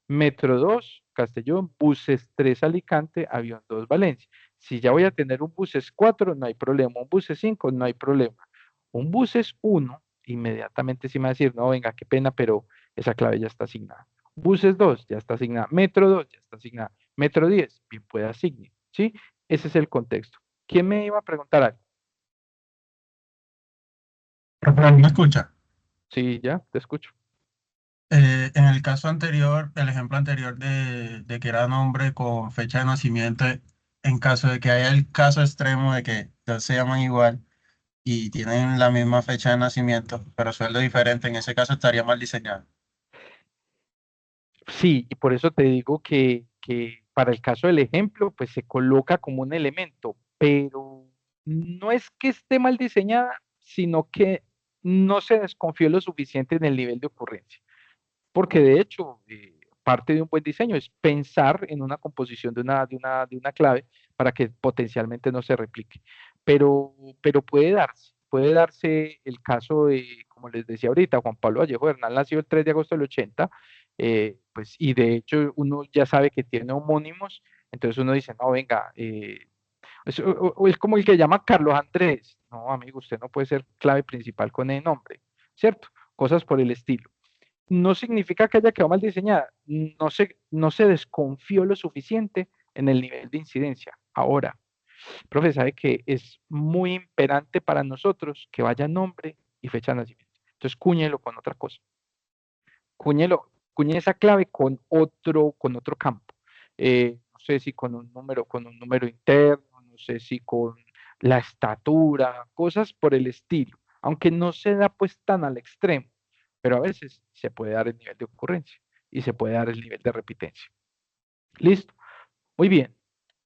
Metro 2 Castellón, buses 3 Alicante, avión 2 Valencia. Si ya voy a tener un buses 4, no hay problema. Un buses 5, no hay problema. Un buses 1, inmediatamente sí me va a decir, no, venga, qué pena, pero esa clave ya está asignada. Buses 2, ya está asignada. Metro 2, ya está asignada. Metro 10, bien puede asigne, ¿sí? Ese es el contexto. ¿Quién me iba a preguntar algo? Rafael, ¿me escucha? Sí, ya, te escucho. En el caso anterior, el ejemplo anterior de que era nombre con fecha de nacimiento, en caso de que haya el caso extremo de que dos se llaman igual y tienen la misma fecha de nacimiento, pero sueldo diferente, en ese caso estaría mal diseñado. Sí, y por eso te digo que para el caso del ejemplo, pues se coloca como un elemento, pero no es que esté mal diseñada, sino que no se desconfió lo suficiente en el nivel de ocurrencia. Porque de hecho, parte de un buen diseño es pensar en una composición de una clave para que potencialmente no se replique. Pero puede darse el caso de, como les decía ahorita, Juan Pablo Vallejo Bernal nació el 3 de agosto del 80, pues, y de hecho uno ya sabe que tiene homónimos, entonces uno dice, no, venga, o es como el que llama Carlos Andrés, no, amigo, usted no puede ser clave principal con el nombre, ¿cierto? Cosas por el estilo. No significa que haya quedado mal diseñada, no se desconfió lo suficiente en el nivel de incidencia. Ahora, profe, sabe que es muy imperante para nosotros que vaya nombre y fecha de nacimiento. Entonces, cúñelo con otra cosa. Cuñe esa clave con otro campo. No sé si con un número interno, no sé si con la estatura, cosas por el estilo. Aunque no se da pues tan al extremo, pero a veces se puede dar el nivel de ocurrencia y se puede dar el nivel de repitencia. Listo. Muy bien.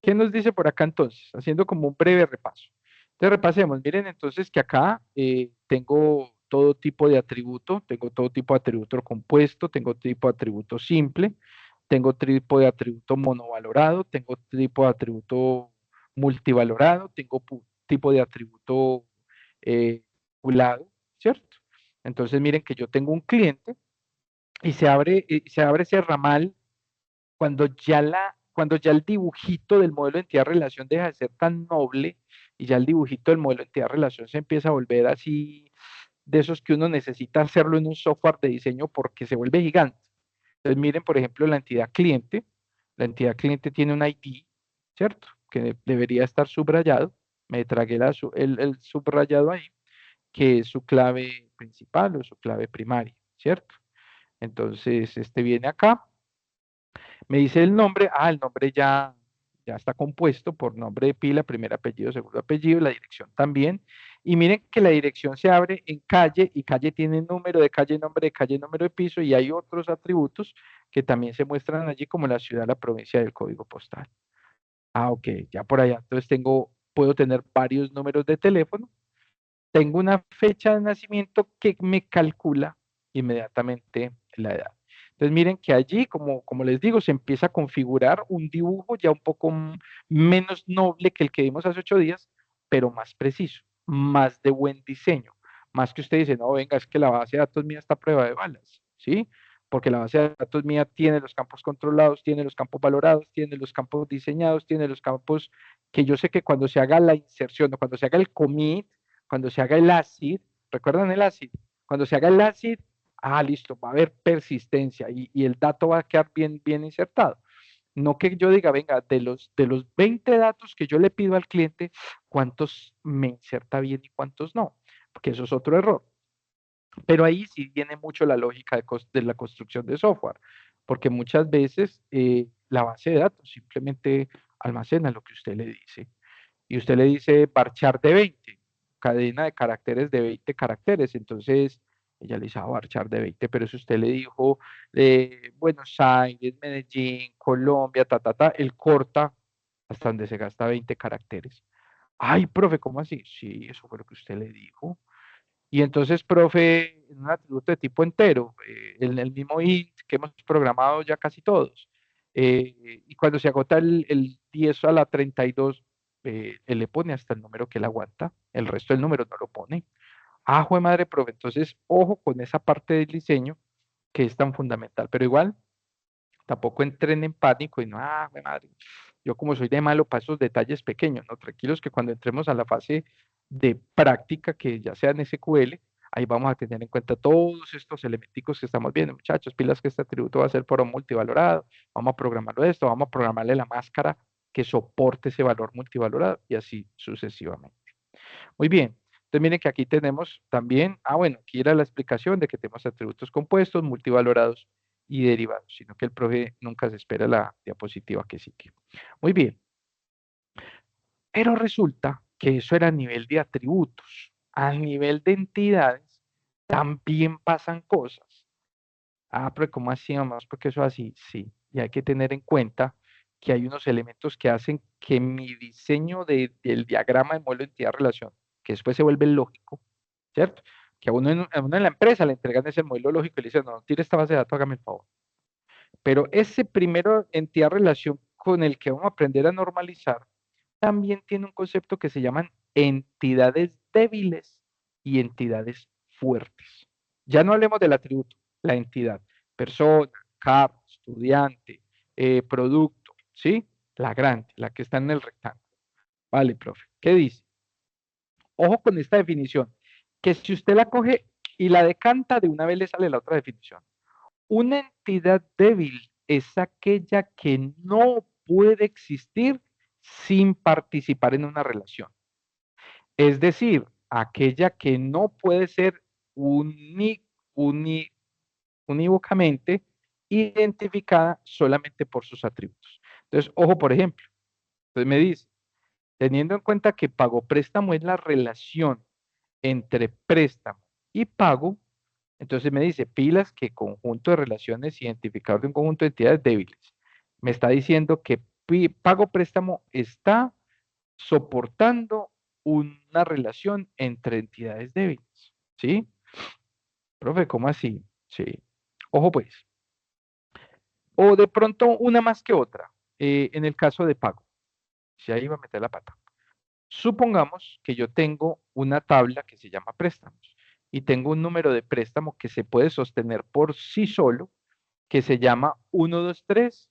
¿Qué nos dice por acá entonces? Haciendo como un breve repaso. Entonces repasemos. Miren entonces que acá tengo todo tipo de atributo, tengo todo tipo de atributo compuesto, tengo tipo de atributo simple, tengo tipo de atributo monovalorado, tengo tipo de atributo multivalorado, tengo tipo de atributo pulado, ¿cierto? Entonces miren que yo tengo un cliente y se abre ese ramal cuando ya el dibujito del modelo de entidad-relación deja de ser tan noble y ya el dibujito del modelo de entidad-relación se empieza a volver así, de esos que uno necesita hacerlo en un software de diseño porque se vuelve gigante. Entonces miren, por ejemplo, la entidad cliente. La entidad cliente tiene un ID, ¿cierto? Que debería estar subrayado. Me tragué el subrayado ahí, que es su clave principal o su clave primaria, ¿cierto? Entonces, este viene acá. Me dice el nombre, el nombre ya está compuesto por nombre de pila, primer apellido, segundo apellido, la dirección también. Y miren que la dirección se abre en calle y calle tiene número de calle, número de piso y hay otros atributos que también se muestran allí como la ciudad, la provincia del código postal. Ok, ya por allá. Entonces puedo tener varios números de teléfono. Tengo una fecha de nacimiento que me calcula inmediatamente la edad. Entonces miren que allí, como les digo, se empieza a configurar un dibujo ya un poco menos noble que el que vimos hace 8 días, pero más preciso, más de buen diseño. Más que usted dice, no, venga, es que la base de datos mía está a prueba de balas, ¿sí? Porque la base de datos mía tiene los campos controlados, tiene los campos valorados, tiene los campos diseñados, tiene los campos que yo sé que cuando se haga la inserción o cuando se haga el commit, cuando se haga el ACID, ¿recuerdan el ACID? Cuando se haga el ACID, listo, va a haber persistencia y el dato va a quedar bien, bien insertado. No que yo diga, venga, de los 20 datos que yo le pido al cliente, ¿cuántos me inserta bien y cuántos no? Porque eso es otro error. Pero ahí sí viene mucho la lógica de la construcción de software, porque muchas veces la base de datos simplemente almacena lo que usted le dice. Y usted le dice varchar de 20, cadena de caracteres de 20 caracteres. Entonces ella le dice varchar de 20, pero si usted le dijo Buenos Aires, Medellín, Colombia, él corta hasta donde se gasta 20 caracteres. Ay, profe, ¿cómo así? Sí, eso fue lo que usted le dijo. Y entonces, profe, en un atributo de tipo entero, en el mismo int que hemos programado ya casi todos, y cuando se agota el 10 a la 32, él le pone hasta el número que él aguanta, el resto del número no lo pone. Ah, jue madre, profe, entonces, ojo con esa parte del diseño que es tan fundamental, pero igual, tampoco entren en pánico y no, jue madre, yo como soy de malo para esos detalles pequeños, ¿no? Tranquilos que cuando entremos a la fase de práctica, que ya sea en SQL, ahí vamos a tener en cuenta todos estos elementicos que estamos viendo, muchachos, pilas que este atributo va a ser por un multivalorado, vamos a programarlo esto, vamos a programarle la máscara que soporte ese valor multivalorado y así sucesivamente. Muy bien. Entonces miren que aquí tenemos también, bueno, aquí era la explicación de que tenemos atributos compuestos, multivalorados y derivados, sino que el profe nunca se espera la diapositiva que sigue. Muy bien, pero resulta que eso era a nivel de atributos. A nivel de entidades también pasan cosas. Pero ¿cómo así, nomás? Porque eso así, sí. Y hay que tener en cuenta que hay unos elementos que hacen que mi diseño del diagrama de modelo de entidad-relación, que después se vuelve lógico, ¿cierto? Que a uno en la empresa le entregan ese modelo lógico y le dicen, no, tire esta base de datos, hágame el favor. Pero ese primero entidad-relación con el que vamos a aprender a normalizar, también tiene un concepto que se llaman entidades débiles y entidades fuertes. Ya no hablemos del atributo, la entidad, persona, carro, estudiante, producto, ¿sí? La grande, la que está en el rectángulo. Vale, profe. ¿Qué dice? Ojo con esta definición, que si usted la coge y la decanta, de una vez le sale la otra definición. Una entidad débil es aquella que no puede existir sin participar en una relación. Es decir, aquella que no puede ser unívocamente identificada solamente por sus atributos. Entonces, ojo, por ejemplo, entonces me dice, teniendo en cuenta que pago préstamo es la relación entre préstamo y pago, entonces me dice pilas que conjunto de relaciones identificador de un conjunto de entidades débiles. Me está diciendo que pago préstamo está soportando una relación entre entidades débiles. ¿Sí? Profe, ¿cómo así? Sí. Ojo pues. O de pronto una más que otra. En el caso de pago. Si ahí va a meter la pata. Supongamos que yo tengo una tabla que se llama préstamos y tengo un número de préstamo que se puede sostener por sí solo, que se llama 123,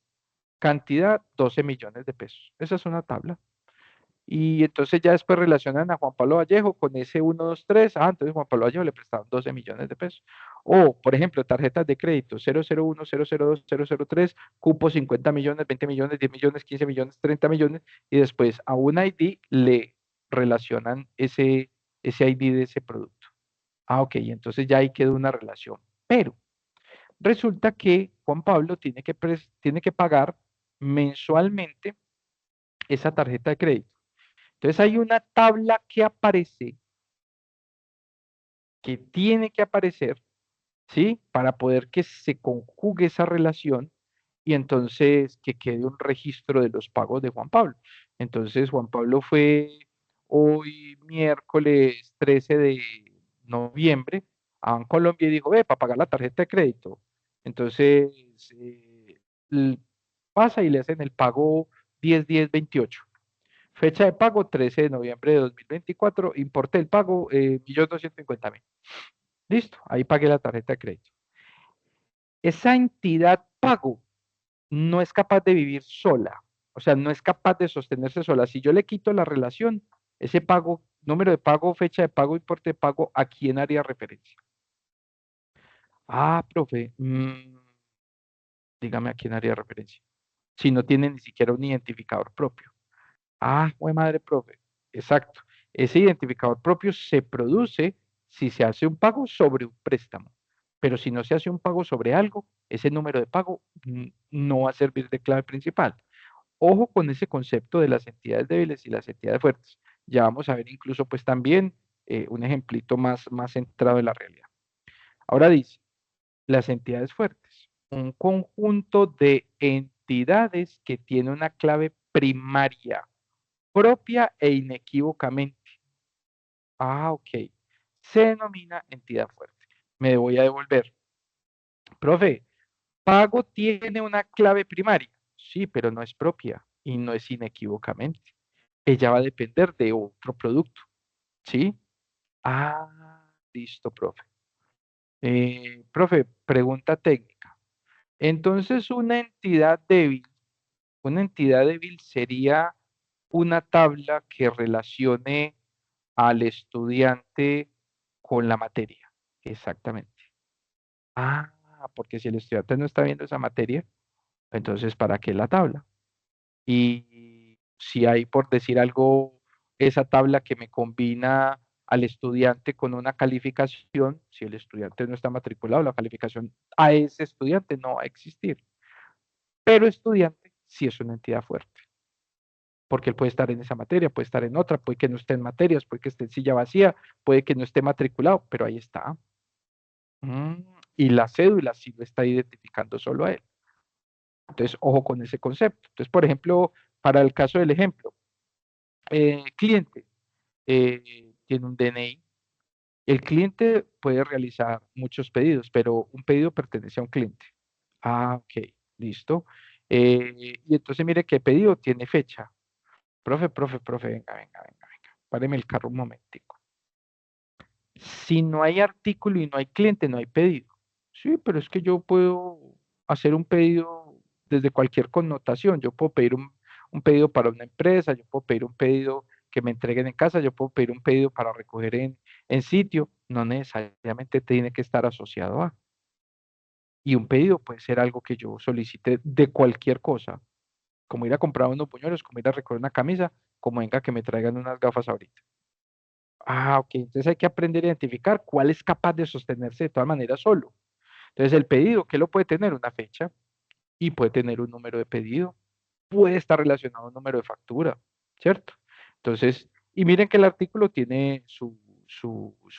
cantidad 12 millones de pesos. Esa es una tabla. Y entonces ya después relacionan a Juan Pablo Vallejo con ese 123. Entonces Juan Pablo Vallejo le prestaron 12 millones de pesos. O, por ejemplo, tarjetas de crédito 001, 002, 003, cupo 50 millones, 20 millones, 10 millones, 15 millones, 30 millones. Y después a un ID le relacionan ese ID de ese producto. Ok, entonces ya ahí quedó una relación. Pero resulta que Juan Pablo tiene que pagar mensualmente esa tarjeta de crédito. Entonces hay una tabla que aparece, que tiene que aparecer, ¿sí? Para poder que se conjugue esa relación y entonces que quede un registro de los pagos de Juan Pablo. Entonces Juan Pablo fue hoy miércoles 13 de noviembre a Bancolombia y dijo, para pagar la tarjeta de crédito. Entonces l- pasa y le hacen el pago 10-10-28. Fecha de pago 13 de noviembre de 2024. Importe del pago 1.250.000. Listo, ahí pagué la tarjeta de crédito. Esa entidad pago no es capaz de vivir sola, o sea, no es capaz de sostenerse sola. Si yo le quito la relación, ese pago, número de pago, fecha de pago, importe de pago, ¿a quién haría referencia? Profe, dígame a quién haría referencia. si no tiene ni siquiera un identificador propio? Ah, jue madre, profe. Exacto. Ese identificador propio se produce si se hace un pago sobre un préstamo. Pero si no se hace un pago sobre algo, ese número de pago no va a servir de clave principal. Ojo con ese concepto de las entidades débiles y las entidades fuertes. Ya vamos a ver incluso pues también un ejemplito más centrado en la realidad. Ahora dice, las entidades fuertes, un conjunto de entidades que tiene una clave primaria propia e inequívocamente. Ah, ok. Se denomina entidad fuerte. Me voy a devolver. Profe, pago tiene una clave primaria. Sí, pero no es propia y no es inequívocamente. Ella va a depender de otro producto. ¿Sí? Ah, listo, profe. Profe, pregunta técnica. Entonces, una entidad débil sería una tabla que relacione al estudiante con la materia. Exactamente. Ah, porque si el estudiante no está viendo esa materia, entonces ¿para qué la tabla? Y si hay, por decir algo, esa tabla que me combina al estudiante con una calificación, si el estudiante no está matriculado, la calificación a ese estudiante no va a existir. Pero estudiante sí es una entidad fuerte, porque él puede estar en esa materia, puede estar en otra, puede que no esté en materias, puede que esté en silla vacía, puede que no esté matriculado, pero ahí está. Mm, y la cédula sí lo está identificando solo a él. Entonces, ojo con ese concepto. Entonces, por ejemplo, para el caso del ejemplo, cliente tiene un DNI. El cliente puede realizar muchos pedidos, pero un pedido pertenece a un cliente. Ah, ok, listo. Y entonces mire qué pedido tiene fecha. Profe, venga. Páreme el carro un momentico. Si no hay artículo y no hay cliente, no hay pedido. Sí, pero es que yo puedo hacer un pedido desde cualquier connotación. Yo puedo pedir un pedido para una empresa, yo puedo pedir un pedido que me entreguen en casa, yo puedo pedir un pedido para recoger en sitio. No necesariamente tiene que estar asociado a. Y un pedido puede ser algo que yo solicite de cualquier cosa, como ir a comprar unos buñuelos, como ir a recoger una camisa, como venga que me traigan unas gafas ahorita. Ah, ok. Entonces hay que aprender a identificar cuál es capaz de sostenerse de todas maneras solo. Entonces el pedido, ¿qué lo puede tener? Una fecha y puede tener un número de pedido. Puede estar relacionado a un número de factura, ¿cierto? Entonces, y miren que el artículo tiene su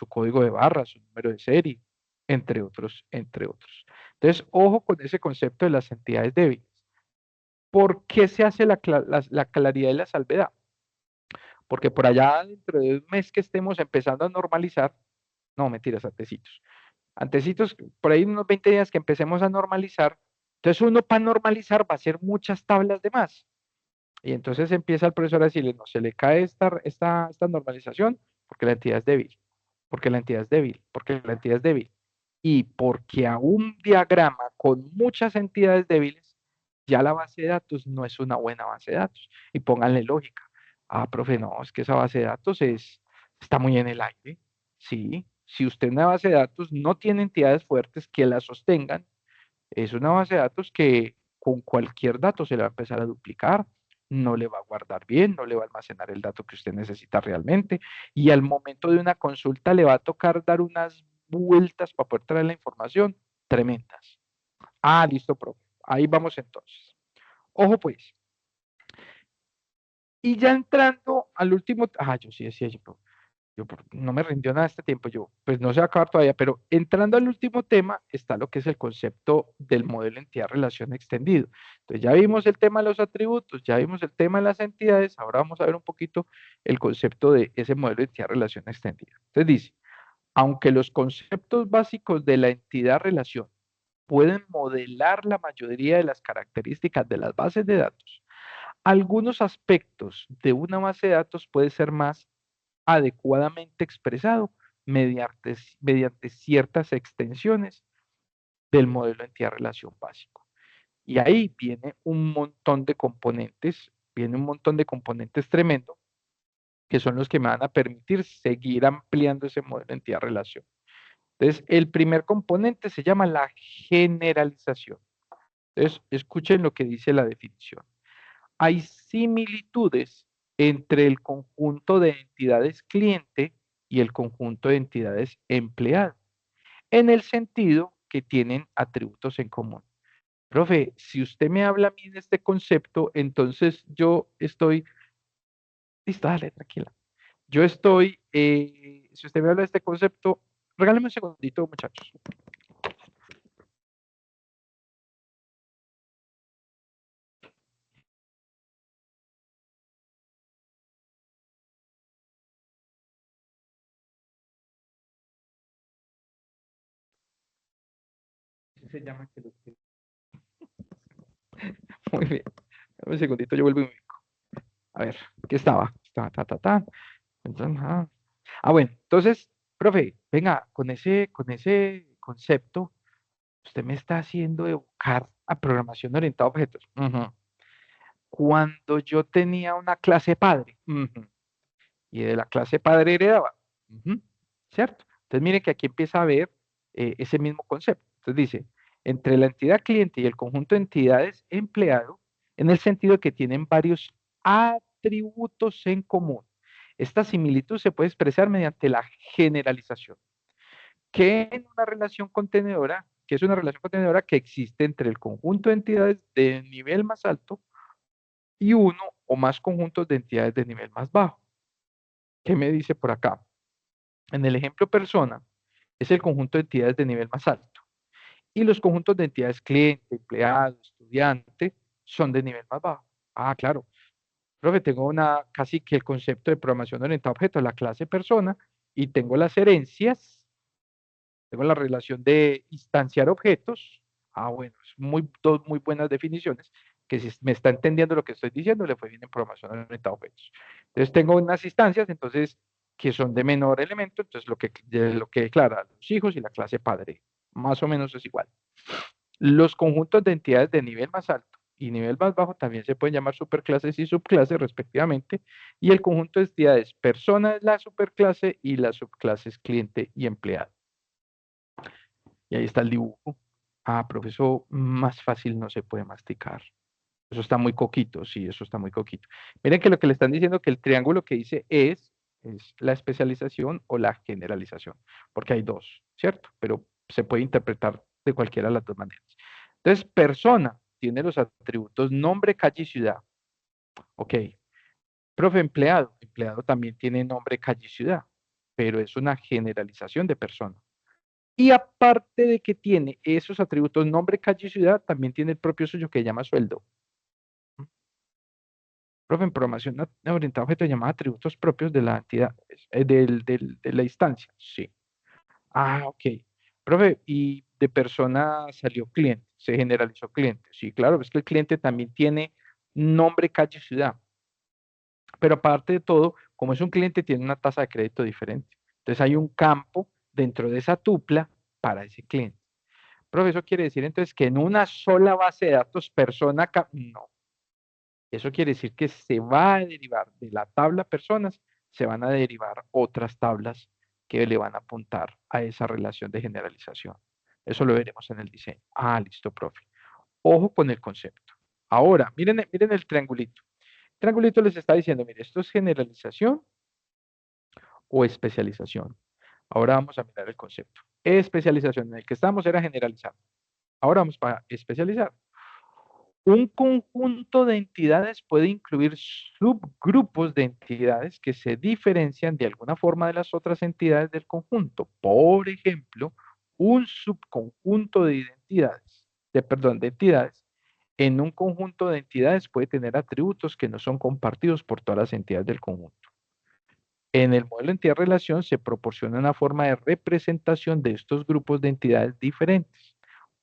código de barra, su número de serie, entre otros, entre otros. Entonces, ojo con ese concepto de las entidades débiles. ¿Por qué se hace la claridad y la salvedad? Porque por allá dentro de un mes que estemos empezando a normalizar, no, mentiras, antecitos, por ahí unos 20 días que empecemos a normalizar, entonces uno para normalizar va a hacer muchas tablas de más. Y entonces empieza el profesor a decirle, no, se le cae esta normalización porque la entidad es débil, porque la entidad es débil, porque la entidad es débil. Y porque a un diagrama con muchas entidades débiles, ya la base de datos no es una buena base de datos. Y pónganle lógica. Ah, profe, no, es que esa base de datos está muy en el aire. Sí, si usted en una base de datos no tiene entidades fuertes que la sostengan, es una base de datos que con cualquier dato se le va a empezar a duplicar, no le va a guardar bien, no le va a almacenar el dato que usted necesita realmente, y al momento de una consulta le va a tocar dar unas vueltas para poder traer la información tremendas. Ah, listo, profe. Ahí vamos entonces. Ojo pues. Y ya entrando al último, yo sí decía, no me rindió nada este tiempo, pues no se va a acabar todavía, pero entrando al último tema está lo que es el concepto del modelo entidad-relación extendido. Entonces ya vimos el tema de los atributos, ya vimos el tema de las entidades, ahora vamos a ver un poquito el concepto de ese modelo de entidad-relación extendida. Entonces dice, aunque los conceptos básicos de la entidad-relación pueden modelar la mayoría de las características de las bases de datos, algunos aspectos de una base de datos pueden ser más adecuadamente expresado mediante ciertas extensiones del modelo entidad-relación básico. Y ahí viene un montón de componentes tremendo, que son los que me van a permitir seguir ampliando ese modelo entidad-relación. Entonces, el primer componente se llama la generalización. Entonces, escuchen lo que dice la definición. Hay similitudes entre el conjunto de entidades cliente y el conjunto de entidades empleado, en el sentido que tienen atributos en común. Profe, si usted me habla a mí de este concepto, entonces yo estoy, listo, dale, tranquila. Yo estoy, si usted me habla de este concepto, regáleme un segundito, muchachos. Así se llama que lo que- Muy bien. Dame un segundito, yo vuelvo y me ubico. A ver, ¿qué estaba? Estaba, ta. Entonces, bueno, entonces, profe, venga, con ese concepto, usted me está haciendo educar a programación orientada a objetos. Ujú. Cuando yo tenía una clase padre, ujú, y de la clase padre heredaba, ujú, ¿cierto? Entonces, mire que aquí empieza a ver ese mismo concepto. Entonces dice, entre la entidad cliente y el conjunto de entidades empleado, en el sentido que tienen varios atributos en común. Esta similitud se puede expresar mediante la generalización, que en una relación contenedora, que es una relación contenedora que existe entre el conjunto de entidades de nivel más alto y uno o más conjuntos de entidades de nivel más bajo. ¿Qué me dice por acá? En el ejemplo persona, es el conjunto de entidades de nivel más alto. Y los conjuntos de entidades cliente, empleado, estudiante, son de nivel más bajo. Ah, claro. Profe, tengo casi que el concepto de programación orientada a objetos, la clase persona, y tengo las herencias, tengo la relación de instanciar objetos. Ah, bueno, dos muy buenas definiciones, que si me está entendiendo lo que estoy diciendo, le fue bien en programación orientada a objetos. Entonces tengo unas instancias, entonces, que son de menor elemento, entonces lo que declara los hijos y la clase padre, más o menos es igual. Los conjuntos de entidades de nivel más alto y nivel más bajo también se pueden llamar superclases y subclases respectivamente, y el conjunto de entidades persona es la superclase y las subclases cliente y empleado. Y ahí está el dibujo. Ah, profesor, más fácil no se puede masticar. Eso está muy coquito, sí, eso está muy coquito. Miren que lo que le están diciendo que el triángulo que dice es la especialización o la generalización, porque hay dos, ¿cierto? Pero se puede interpretar de cualquiera de las dos maneras. Entonces, persona tiene los atributos nombre, calle y ciudad. Ok. Profe, empleado también tiene nombre, calle y ciudad, pero es una generalización de persona. Y aparte de que tiene esos atributos nombre, calle y ciudad, también tiene el propio suyo que se llama sueldo. Profe, en programación orientada a objetos llamados atributos propios de la entidad, de la instancia. Sí. Ah, ok. Profe, y de persona salió cliente, se generalizó cliente. Sí, claro, es que el cliente también tiene nombre, calle, ciudad. Pero aparte de todo, como es un cliente, tiene una tasa de crédito diferente. Entonces hay un campo dentro de esa tupla para ese cliente. Profe, eso quiere decir entonces que en una sola base de datos persona, no. Eso quiere decir que se va a derivar de la tabla personas, se van a derivar otras tablas que le van a apuntar a esa relación de generalización. Eso lo veremos en el diseño. Ah, listo, profe. Ojo con el concepto. Ahora, miren el triangulito. El triangulito les está diciendo, mire, esto es generalización o especialización. Ahora vamos a mirar el concepto. Especialización, en el que estamos era generalizar. Ahora vamos para especializar. Un conjunto de entidades puede incluir subgrupos de entidades que se diferencian de alguna forma de las otras entidades del conjunto. Por ejemplo, un subconjunto de identidades, de entidades, en un conjunto de entidades puede tener atributos que no son compartidos por todas las entidades del conjunto. En el modelo entidad-relación se proporciona una forma de representación de estos grupos de entidades diferentes.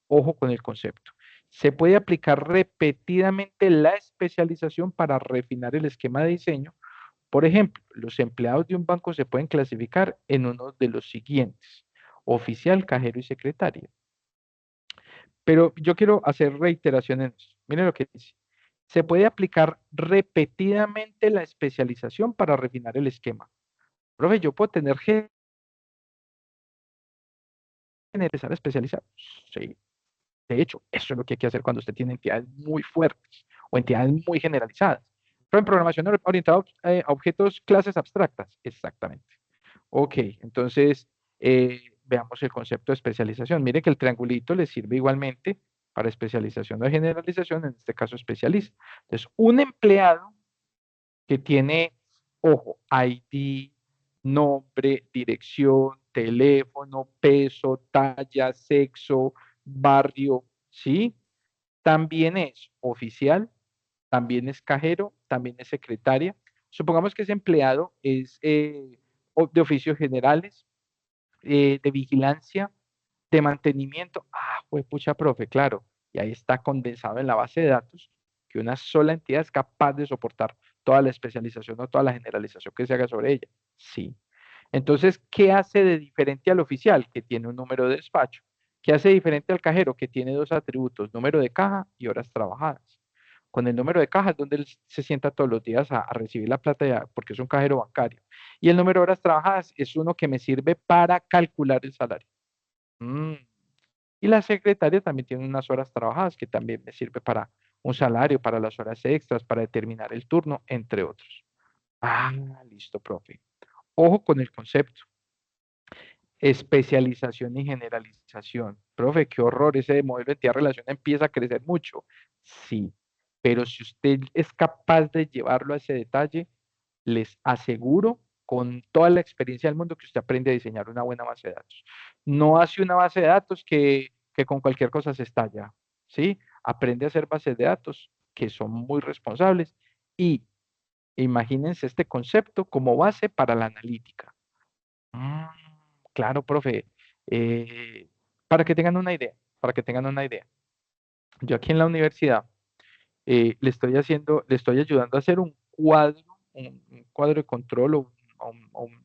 Ojo con el concepto. Se puede aplicar repetidamente la especialización para refinar el esquema de diseño. Por ejemplo, los empleados de un banco se pueden clasificar en uno de los siguientes: oficial, cajero y secretaria. Pero yo quiero hacer reiteración en esto. Miren lo que dice. Se puede aplicar repetidamente la especialización para refinar el esquema. Profe, yo puedo tener que empezar a especializar. Sí. De hecho, eso es lo que hay que hacer cuando usted tiene entidades muy fuertes o entidades muy generalizadas. Pero en programación orientada a objetos, clases abstractas, exactamente. Ok, entonces veamos el concepto de especialización. Mire que el triangulito le sirve igualmente para especialización o generalización, en este caso especialista. Entonces, un empleado que tiene, ojo, ID, nombre, dirección, teléfono, peso, talla, sexo, barrio, ¿sí? También es oficial, también es cajero, también es secretaria. Supongamos que ese empleado es de oficios generales, de vigilancia, de mantenimiento. Ah, pues pucha, profe, claro. Y ahí está condensado en la base de datos que una sola entidad es capaz de soportar toda la especialización o toda la generalización que se haga sobre ella. Sí. Entonces, ¿qué hace de diferente al oficial, que tiene un número de despacho? ¿Qué hace diferente al cajero, que tiene dos atributos, número de caja y horas trabajadas? Con el número de caja es donde él se sienta todos los días a recibir la plata porque es un cajero bancario. Y el número de horas trabajadas es uno que me sirve para calcular el salario. Mm. Y la secretaria también tiene unas horas trabajadas que también me sirve para un salario, para las horas extras, para determinar el turno, entre otros. Ah, listo, profe. Ojo con el concepto. Especialización y generalización. Profe, qué horror, ese modelo de entidad-relación empieza a crecer mucho. Sí, pero si usted es capaz de llevarlo a ese detalle, les aseguro con toda la experiencia del mundo que usted aprende a diseñar una buena base de datos. No hace una base de datos que con cualquier cosa se estalla, ¿sí? Aprende a hacer bases de datos que son muy responsables y imagínense este concepto como base para la analítica. Mm, claro, profe. Eh, para que tengan una idea, para que tengan una idea. Yo aquí en la universidad le estoy ayudando a hacer un cuadro de control o un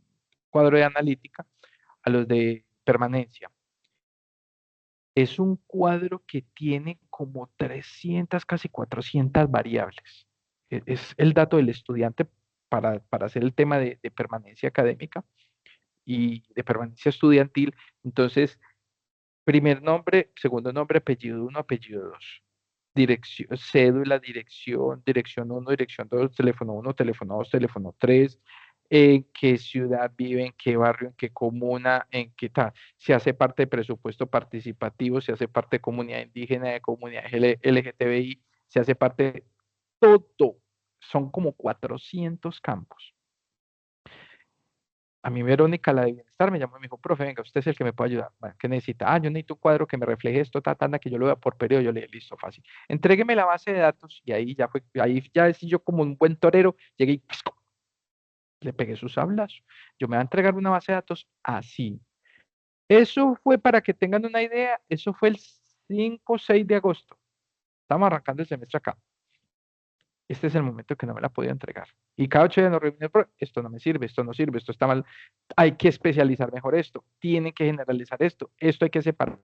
cuadro de analítica a los de permanencia. Es un cuadro que tiene como 300, casi 400 variables. Es el dato del estudiante para hacer el tema de permanencia académica y de permanencia estudiantil. Entonces, primer nombre, segundo nombre, apellido uno, apellido 2. Dirección, cédula, dirección uno, dirección 2, teléfono uno, teléfono 2, teléfono 3, en qué ciudad vive, en qué barrio, en qué comuna, en qué tal. Se hace parte de presupuesto participativo, se hace parte de comunidad indígena, de comunidad LGTBI, se hace parte de todo. Son como 400 campos. A mí Verónica, la de bienestar, me llamó y me dijo, profe, venga, usted es el que me puede ayudar. Bueno, ¿qué necesita? Ah, yo necesito un cuadro que me refleje esto, tanda, que yo lo vea por periodo. Yo le dije, listo, fácil. Entrégueme la base de datos y ahí ya decí yo como un buen torero, llegué y ¡pisco! Le pegué sus sablazo. Yo me voy a entregar una base de datos así. Eso fue para que tengan una idea, eso fue el 5 o 6 de agosto. Estamos arrancando el semestre acá. Este es el momento que no me la podía entregar. Y cada 8 días nos reunimos, esto no me sirve, esto no sirve, esto está mal, hay que especializar mejor esto, tienen que generalizar esto hay que separar.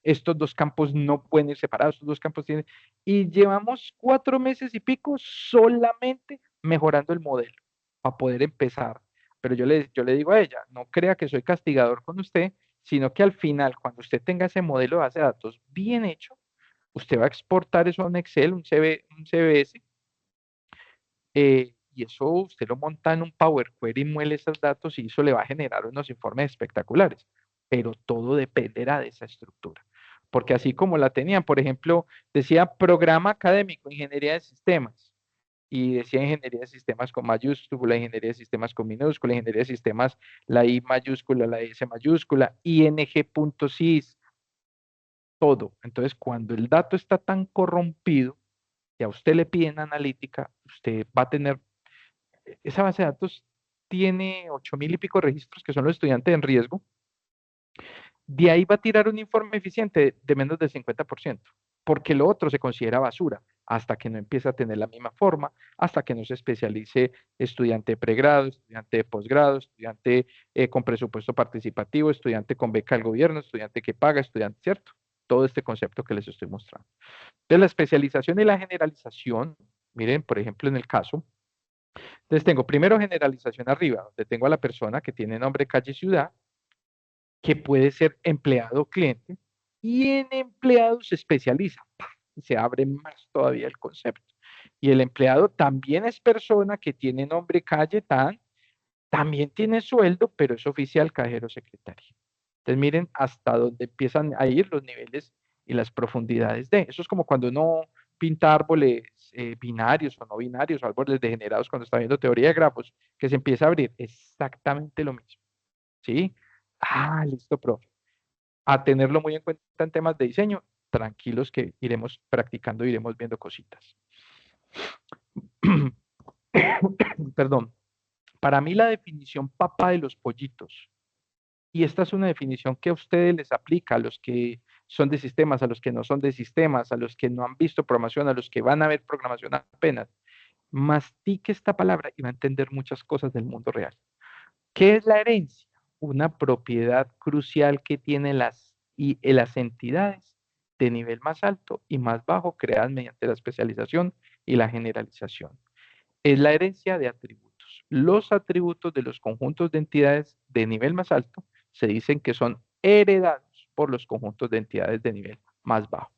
Estos dos campos no pueden ir separados, estos dos campos tienen... Y llevamos 4 meses y pico solamente mejorando el modelo para poder empezar. Pero yo le digo a ella, no crea que soy castigador con usted, sino que al final, cuando usted tenga ese modelo de base de datos bien hecho, usted va a exportar eso a un Excel, un CBS, y eso usted lo monta en un Power Query, muele esos datos y eso le va a generar unos informes espectaculares. Pero todo dependerá de esa estructura. Porque así como la tenían, por ejemplo, decía programa académico, ingeniería de sistemas, y decía ingeniería de sistemas con mayúscula, ingeniería de sistemas con minúscula, ingeniería de sistemas, la I mayúscula, la S mayúscula, ing.sys, todo. Entonces, cuando el dato está tan corrompido, y a usted le piden analítica, usted va a tener esa base de datos tiene 8.000 y pico registros que son los estudiantes en riesgo. De ahí va a tirar un informe eficiente de menos del 50%, porque lo otro se considera basura, hasta que no empiece a tener la misma forma, hasta que no se especialice estudiante de pregrado, estudiante de posgrado, estudiante con presupuesto participativo, estudiante con beca del gobierno, estudiante que paga, estudiante, ¿cierto? Todo este concepto que les estoy mostrando. Entonces, la especialización y la generalización, miren, por ejemplo, en el caso, entonces tengo primero generalización arriba, donde tengo a la persona que tiene nombre, calle, ciudad, que puede ser empleado o cliente, Y en empleado se especializa, y se abre más todavía el concepto. Y el empleado también es persona que tiene nombre, calle, también tiene sueldo, pero es oficial, cajero, secretario. Entonces miren hasta dónde empiezan a ir los niveles y las profundidades de. Eso es como cuando uno pinta árboles binarios o no binarios, o árboles degenerados cuando está viendo teoría de grafos, que se empieza a abrir exactamente lo mismo. ¿Sí? Ah, listo, profe. A tenerlo muy en cuenta en temas de diseño, tranquilos que iremos practicando, iremos viendo cositas. Perdón. Para mí la definición papá de los pollitos, y esta es una definición que a ustedes les aplica, a los que son de sistemas, a los que no son de sistemas, a los que no han visto programación, a los que van a ver programación apenas, mastique esta palabra y va a entender muchas cosas del mundo real. ¿Qué es la herencia? Una propiedad crucial que tienen las entidades de nivel más alto y más bajo creadas mediante la especialización y la generalización. Es la herencia de atributos. Los atributos de los conjuntos de entidades de nivel más alto se dicen que son heredados por los conjuntos de entidades de nivel más bajo.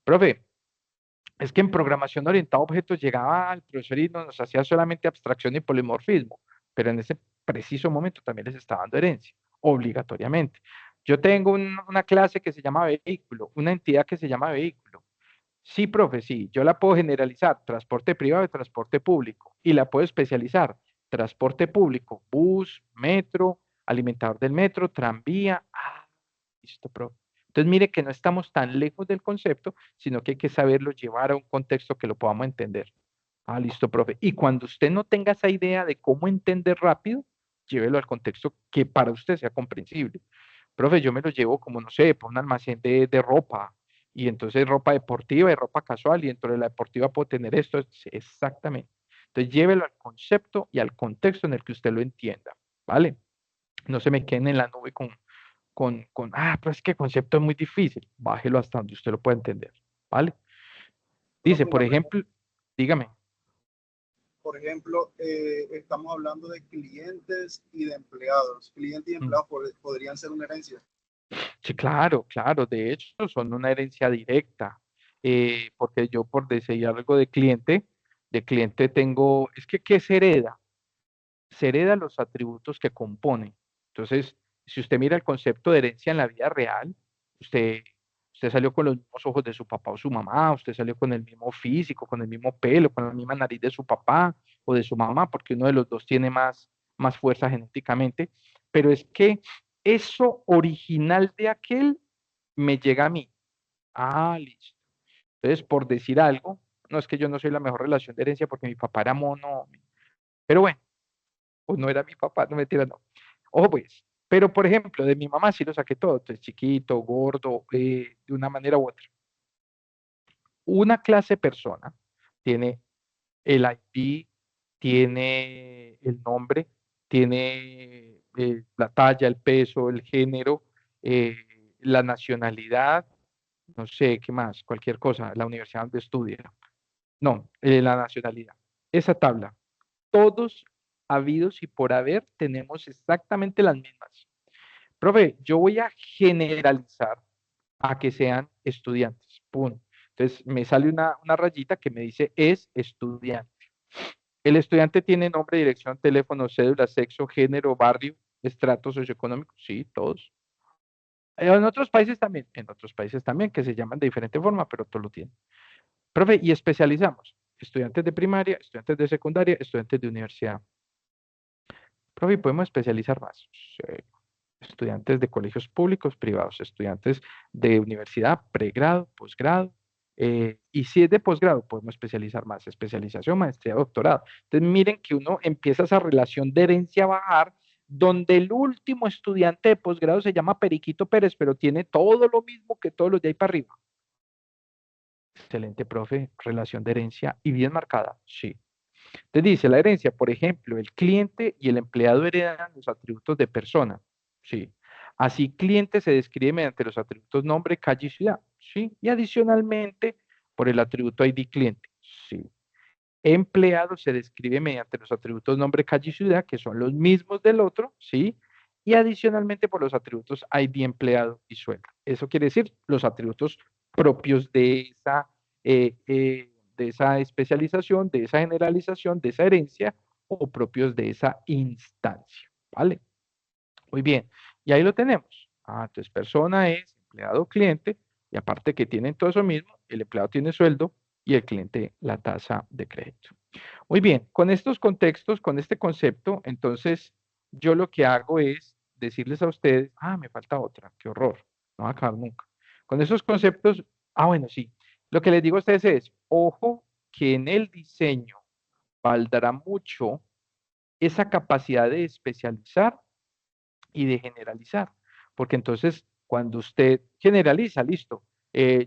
Profe, es que en programación orientada a objetos llegaba al profesor y nos hacía solamente abstracción y polimorfismo, pero en ese preciso momento también les estaba dando herencia, obligatoriamente. Yo tengo una clase que se llama vehículo, una entidad que se llama vehículo. Sí, profe, sí, yo la puedo generalizar, transporte privado y transporte público, y la puedo especializar, transporte público, bus, metro, alimentador del metro, tranvía. Ah, listo, profe. Entonces, mire que no estamos tan lejos del concepto, sino que hay que saberlo llevar a un contexto que lo podamos entender. Ah, listo, profe. Y cuando usted no tenga esa idea de cómo entender rápido, llévelo al contexto que para usted sea comprensible. Profe, yo me lo llevo como, no sé, por un almacén de ropa, y entonces ropa deportiva y ropa casual, y dentro de la deportiva puedo tener esto, exactamente. Entonces llévelo al concepto y al contexto en el que usted lo entienda, ¿vale? No se me queden en la nube pero es que el concepto es muy difícil, bájelo hasta donde usted lo pueda entender, ¿vale? Profe, Dice, por una pregunta. ejemplo, dígame. Por ejemplo, estamos hablando de clientes y de empleados. Clientes y empleados podrían ser una herencia. Sí, claro, claro, de hecho son una herencia directa, porque yo por decir algo de cliente tengo, es que ¿qué se hereda? Se hereda los atributos que componen. Entonces, si usted mira el concepto de herencia en la vida real, usted, usted salió con los mismos ojos de su papá o su mamá, usted salió con el mismo físico, con el mismo pelo, con la misma nariz de su papá o de su mamá, porque uno de los dos tiene más fuerza genéticamente, pero es que eso original de aquel me llega a mí. Ah, listo. Entonces, por decir algo, no es que yo no soy la mejor relación de herencia porque mi papá era mono, pero bueno, o no era mi papá, no mentira, no. Ojo pues, pero por ejemplo, de mi mamá sí lo saqué todo, entonces chiquito, gordo, de una manera u otra. Una clase persona tiene el ID, tiene el nombre, tiene la talla, el peso, el género, eh, la nacionalidad, no sé qué más, cualquier cosa, la universidad donde estudia. No, la nacionalidad. Esa tabla, todos habidos y por haber tenemos exactamente las mismas. Profe, yo voy a generalizar a que sean estudiantes. Punto. Entonces me sale una rayita que me dice es estudiante. El estudiante tiene nombre, dirección, teléfono, cédula, sexo, género, barrio, estrato socioeconómico. Sí, todos. En otros países también, que se llaman de diferente forma, pero todos lo tienen. Profe, y especializamos. Estudiantes de primaria, estudiantes de secundaria, estudiantes de universidad. Profe, ¿podemos especializar más? Sí. Estudiantes de colegios públicos, privados, estudiantes de universidad, pregrado, posgrado, y si es de posgrado, podemos especializar más, especialización, maestría, doctorado. Entonces, miren que uno empieza esa relación de herencia a bajar, donde el último estudiante de posgrado se llama Periquito Pérez, pero tiene todo lo mismo que todos los de ahí para arriba. Excelente, profe, relación de herencia y bien marcada, sí. Entonces dice la herencia, por ejemplo, el cliente y el empleado heredan los atributos de persona, ¿sí? Así, cliente se describe mediante los atributos nombre, calle y ciudad, ¿sí? Y adicionalmente por el atributo ID cliente, ¿sí? Empleado se describe mediante los atributos nombre, calle y ciudad, que son los mismos del otro, ¿sí? Y adicionalmente por los atributos ID empleado y sueldo. Eso quiere decir los atributos propios de esa especialización, de esa generalización, de esa herencia o propios de esa instancia, ¿vale? Muy bien, y ahí lo tenemos. Entonces persona es empleado cliente y aparte que tienen todo eso mismo, el empleado tiene sueldo y el cliente la tasa de crédito. Muy bien, con estos contextos, con este concepto, entonces yo lo que hago es decirles a ustedes, me falta otra, qué horror, no va a acabar nunca. Con esos conceptos, bueno, sí, lo que les digo a ustedes es, ojo que en el diseño valdrá mucho esa capacidad de especializar y de generalizar, porque entonces cuando usted generaliza, listo,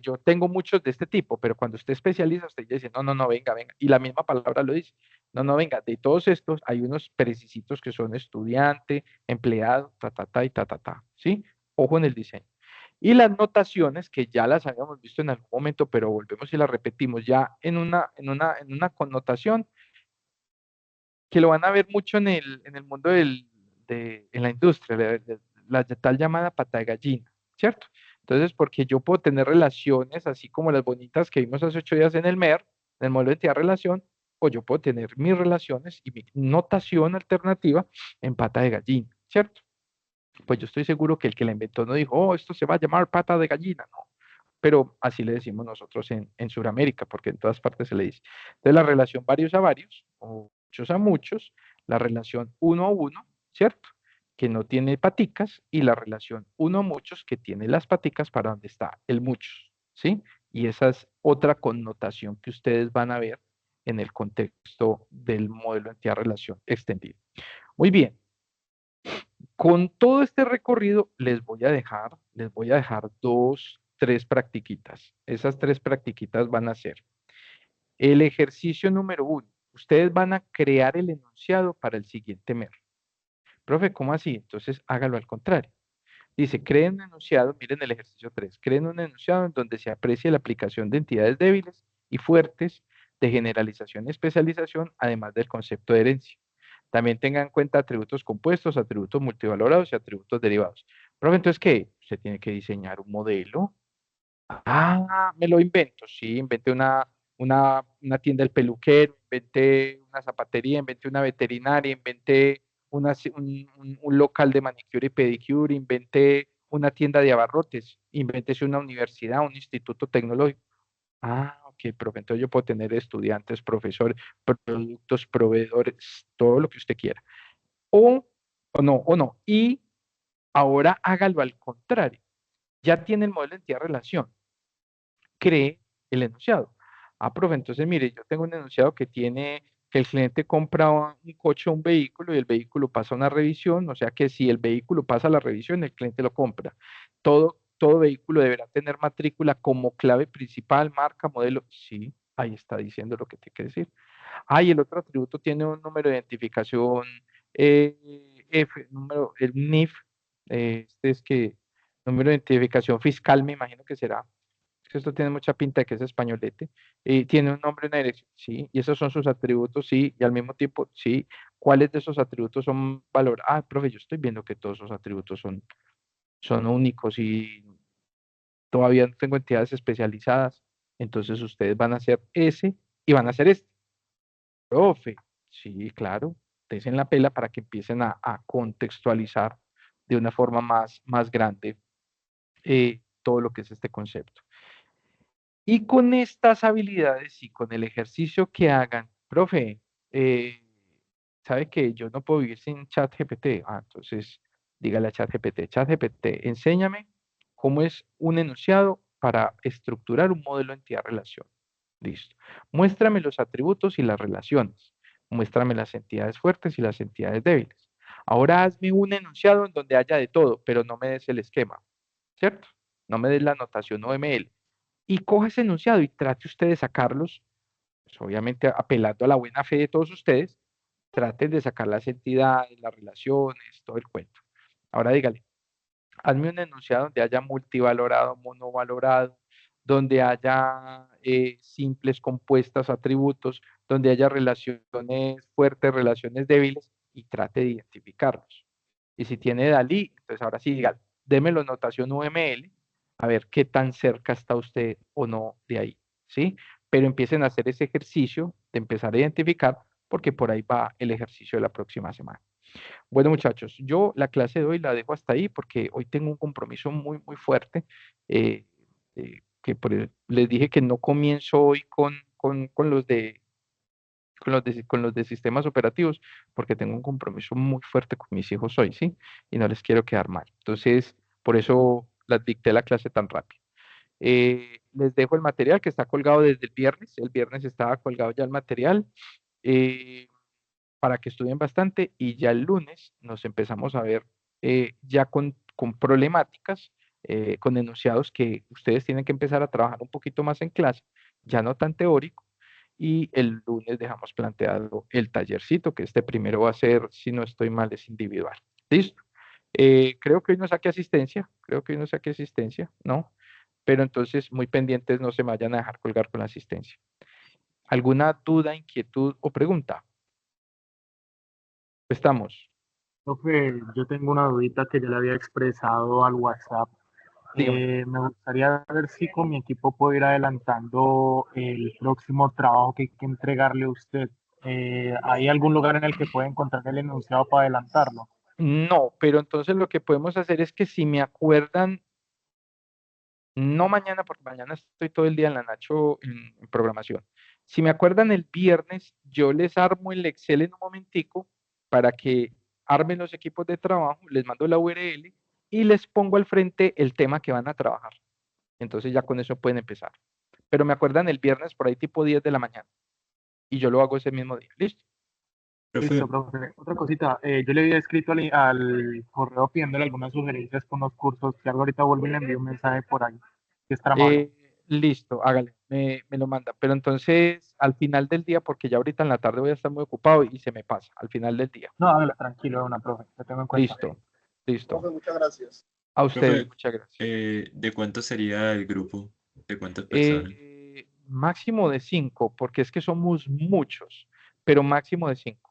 yo tengo muchos de este tipo, pero cuando usted especializa, usted dice, no, no, no, venga, venga, y la misma palabra lo dice, no, no, venga, de todos estos hay unos precisitos que son estudiante, empleado, y ¿sí? Ojo en el diseño. Y las notaciones, que ya las habíamos visto en algún momento, pero volvemos y las repetimos ya en una connotación que lo van a ver mucho en el mundo en la industria, la tal llamada pata de gallina, ¿cierto? Entonces, porque yo puedo tener relaciones así como las bonitas que vimos hace 8 días en el MER, en el modelo de entidad-relación, o yo puedo tener mis relaciones y mi notación alternativa en pata de gallina, ¿cierto? Pues yo estoy seguro que el que la inventó no dijo, esto se va a llamar pata de gallina, no. Pero así le decimos nosotros en Sudamérica, porque en todas partes se le dice. Entonces, la relación varios a varios, o muchos a muchos, la relación uno a uno, ¿cierto? Que no tiene paticas, y la relación uno a muchos, que tiene las paticas para donde está el muchos, ¿sí? Y esa es otra connotación que ustedes van a ver en el contexto del modelo de entidad-relación extendido. Muy bien. Con todo este recorrido les voy a dejar 3 practiquitas. Esas 3 practiquitas van a ser el ejercicio número 1. Ustedes van a crear el enunciado para el siguiente MER. Profe, ¿cómo así? Entonces hágalo al contrario. Dice, creen un enunciado, miren el ejercicio 3, creen un enunciado en donde se aprecie la aplicación de entidades débiles y fuertes de generalización y especialización, además del concepto de herencia. También tengan en cuenta atributos compuestos, atributos multivalorados y atributos derivados. Profe, entonces, ¿qué? Se tiene que diseñar un modelo. Me lo invento. Sí, inventé una tienda del peluquero, inventé una zapatería, inventé una veterinaria, inventé un local de manicure y pedicure, inventé una tienda de abarrotes, inventé una universidad, un instituto tecnológico. Ok, profe, entonces yo puedo tener estudiantes, profesores, productos, proveedores, todo lo que usted quiera. O no. Y ahora hágalo al contrario. Ya tiene el modelo de entidad-relación. Cree el enunciado. Profe, entonces mire, yo tengo un enunciado que tiene que el cliente compra un coche o un vehículo y el vehículo pasa una revisión, o sea que si el vehículo pasa la revisión, el cliente lo compra. Todo vehículo deberá tener matrícula como clave principal, marca, modelo. Sí, ahí está diciendo lo que tiene que decir. Y el otro atributo tiene un número de identificación el NIF, este es que número de identificación fiscal, me imagino que será. Esto tiene mucha pinta de que es españolete. Tiene un nombre, una dirección, sí. Y esos son sus atributos, sí. Y al mismo tiempo, sí. ¿Cuáles de esos atributos son valor? Profe, yo estoy viendo que todos esos atributos son únicos y todavía no tengo entidades especializadas. Entonces ustedes van a hacer ese y van a hacer este. Profe, sí, claro. Desen la pela para que empiecen a contextualizar de una forma más grande todo lo que es este concepto. Y con estas habilidades y con el ejercicio que hagan, profe, eh, sabe que yo no puedo vivir sin ChatGPT. Entonces dígale a ChatGPT, ChatGPT, enséñame cómo es un enunciado para estructurar un modelo de entidad-relación. Listo. Muéstrame los atributos y las relaciones. Muéstrame las entidades fuertes y las entidades débiles. Ahora hazme un enunciado en donde haya de todo, pero no me des el esquema, ¿cierto? No me des la notación OML y coja ese enunciado y trate usted de sacarlos, pues obviamente apelando a la buena fe de todos ustedes, traten de sacar las entidades, las relaciones, todo el cuento. Ahora dígale, hazme un enunciado donde haya multivalorado, monovalorado, donde haya simples, compuestas, atributos, donde haya relaciones fuertes, relaciones débiles, y trate de identificarlos. Y si tiene DALL-E, entonces ahora sí, diga, démelo notación UML, a ver qué tan cerca está usted o no de ahí, ¿sí? Pero empiecen a hacer ese ejercicio de empezar a identificar, porque por ahí va el ejercicio de la próxima semana. Bueno, muchachos, yo la clase de hoy la dejo hasta ahí porque hoy tengo un compromiso muy, muy fuerte. Les dije que no comienzo hoy con los de sistemas operativos porque tengo un compromiso muy fuerte con mis hijos hoy, ¿sí? Y no les quiero quedar mal. Entonces, por eso las dicté la clase tan rápido. Les dejo el material que está colgado desde el viernes. El viernes estaba colgado ya el material. eh, para que estudien bastante y ya el lunes nos empezamos a ver ya con problemáticas, con enunciados que ustedes tienen que empezar a trabajar un poquito más en clase, ya no tan teórico, y el lunes dejamos planteado el tallercito, que este primero va a ser, si no estoy mal, es individual. ¿Listo? Creo que hoy no saqué asistencia, ¿no? Pero entonces muy pendientes, no se me vayan a dejar colgar con la asistencia. ¿Alguna duda, inquietud o pregunta? Estamos. Profe, yo tengo una dudita que ya le había expresado al WhatsApp. Dígame. Me gustaría ver si con mi equipo puedo ir adelantando el próximo trabajo que hay que entregarle a usted. ¿Hay algún lugar en el que pueda encontrar el enunciado para adelantarlo? No, pero entonces lo que podemos hacer es que si me acuerdan, no mañana, porque mañana estoy todo el día en la Nacho en programación. Si me acuerdan el viernes, yo les armo el Excel en un momentico para que armen los equipos de trabajo, les mando la URL y les pongo al frente el tema que van a trabajar. Entonces ya con eso pueden empezar. Pero me acuerdan el viernes por ahí tipo 10 de la mañana y yo lo hago ese mismo día. ¿Listo? Listo, profe. Otra cosita, yo le había escrito al correo pidiéndole algunas sugerencias con los cursos, que algo ahorita vuelvo y le envío un mensaje por ahí, que es tan amable. Listo, hágale, me lo manda. Pero entonces, al final del día, porque ya ahorita en la tarde voy a estar muy ocupado y se me pasa, al final del día. No, hágalo tranquilo, de una, profe, lo tengo en cuenta. Listo, listo. Profe, muchas gracias. A ustedes, Profe, muchas gracias. ¿de cuánto sería el grupo? ¿De cuántas personas? Máximo de 5, porque es que somos muchos, pero máximo de 5.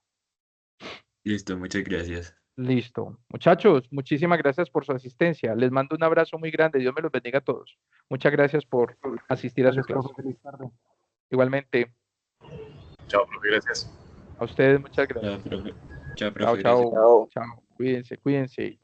Listo, muchas gracias. Listo. Muchachos, muchísimas gracias por su asistencia. Les mando un abrazo muy grande. Dios me los bendiga a todos. Muchas gracias por asistir a su Gracias, clase. profe, feliz tarde. Igualmente, Chao, profe, gracias. a ustedes muchas Chao, gracias. profe. Chao, Chao, profe, gracias. chao. Chao. Cuídense, cuídense.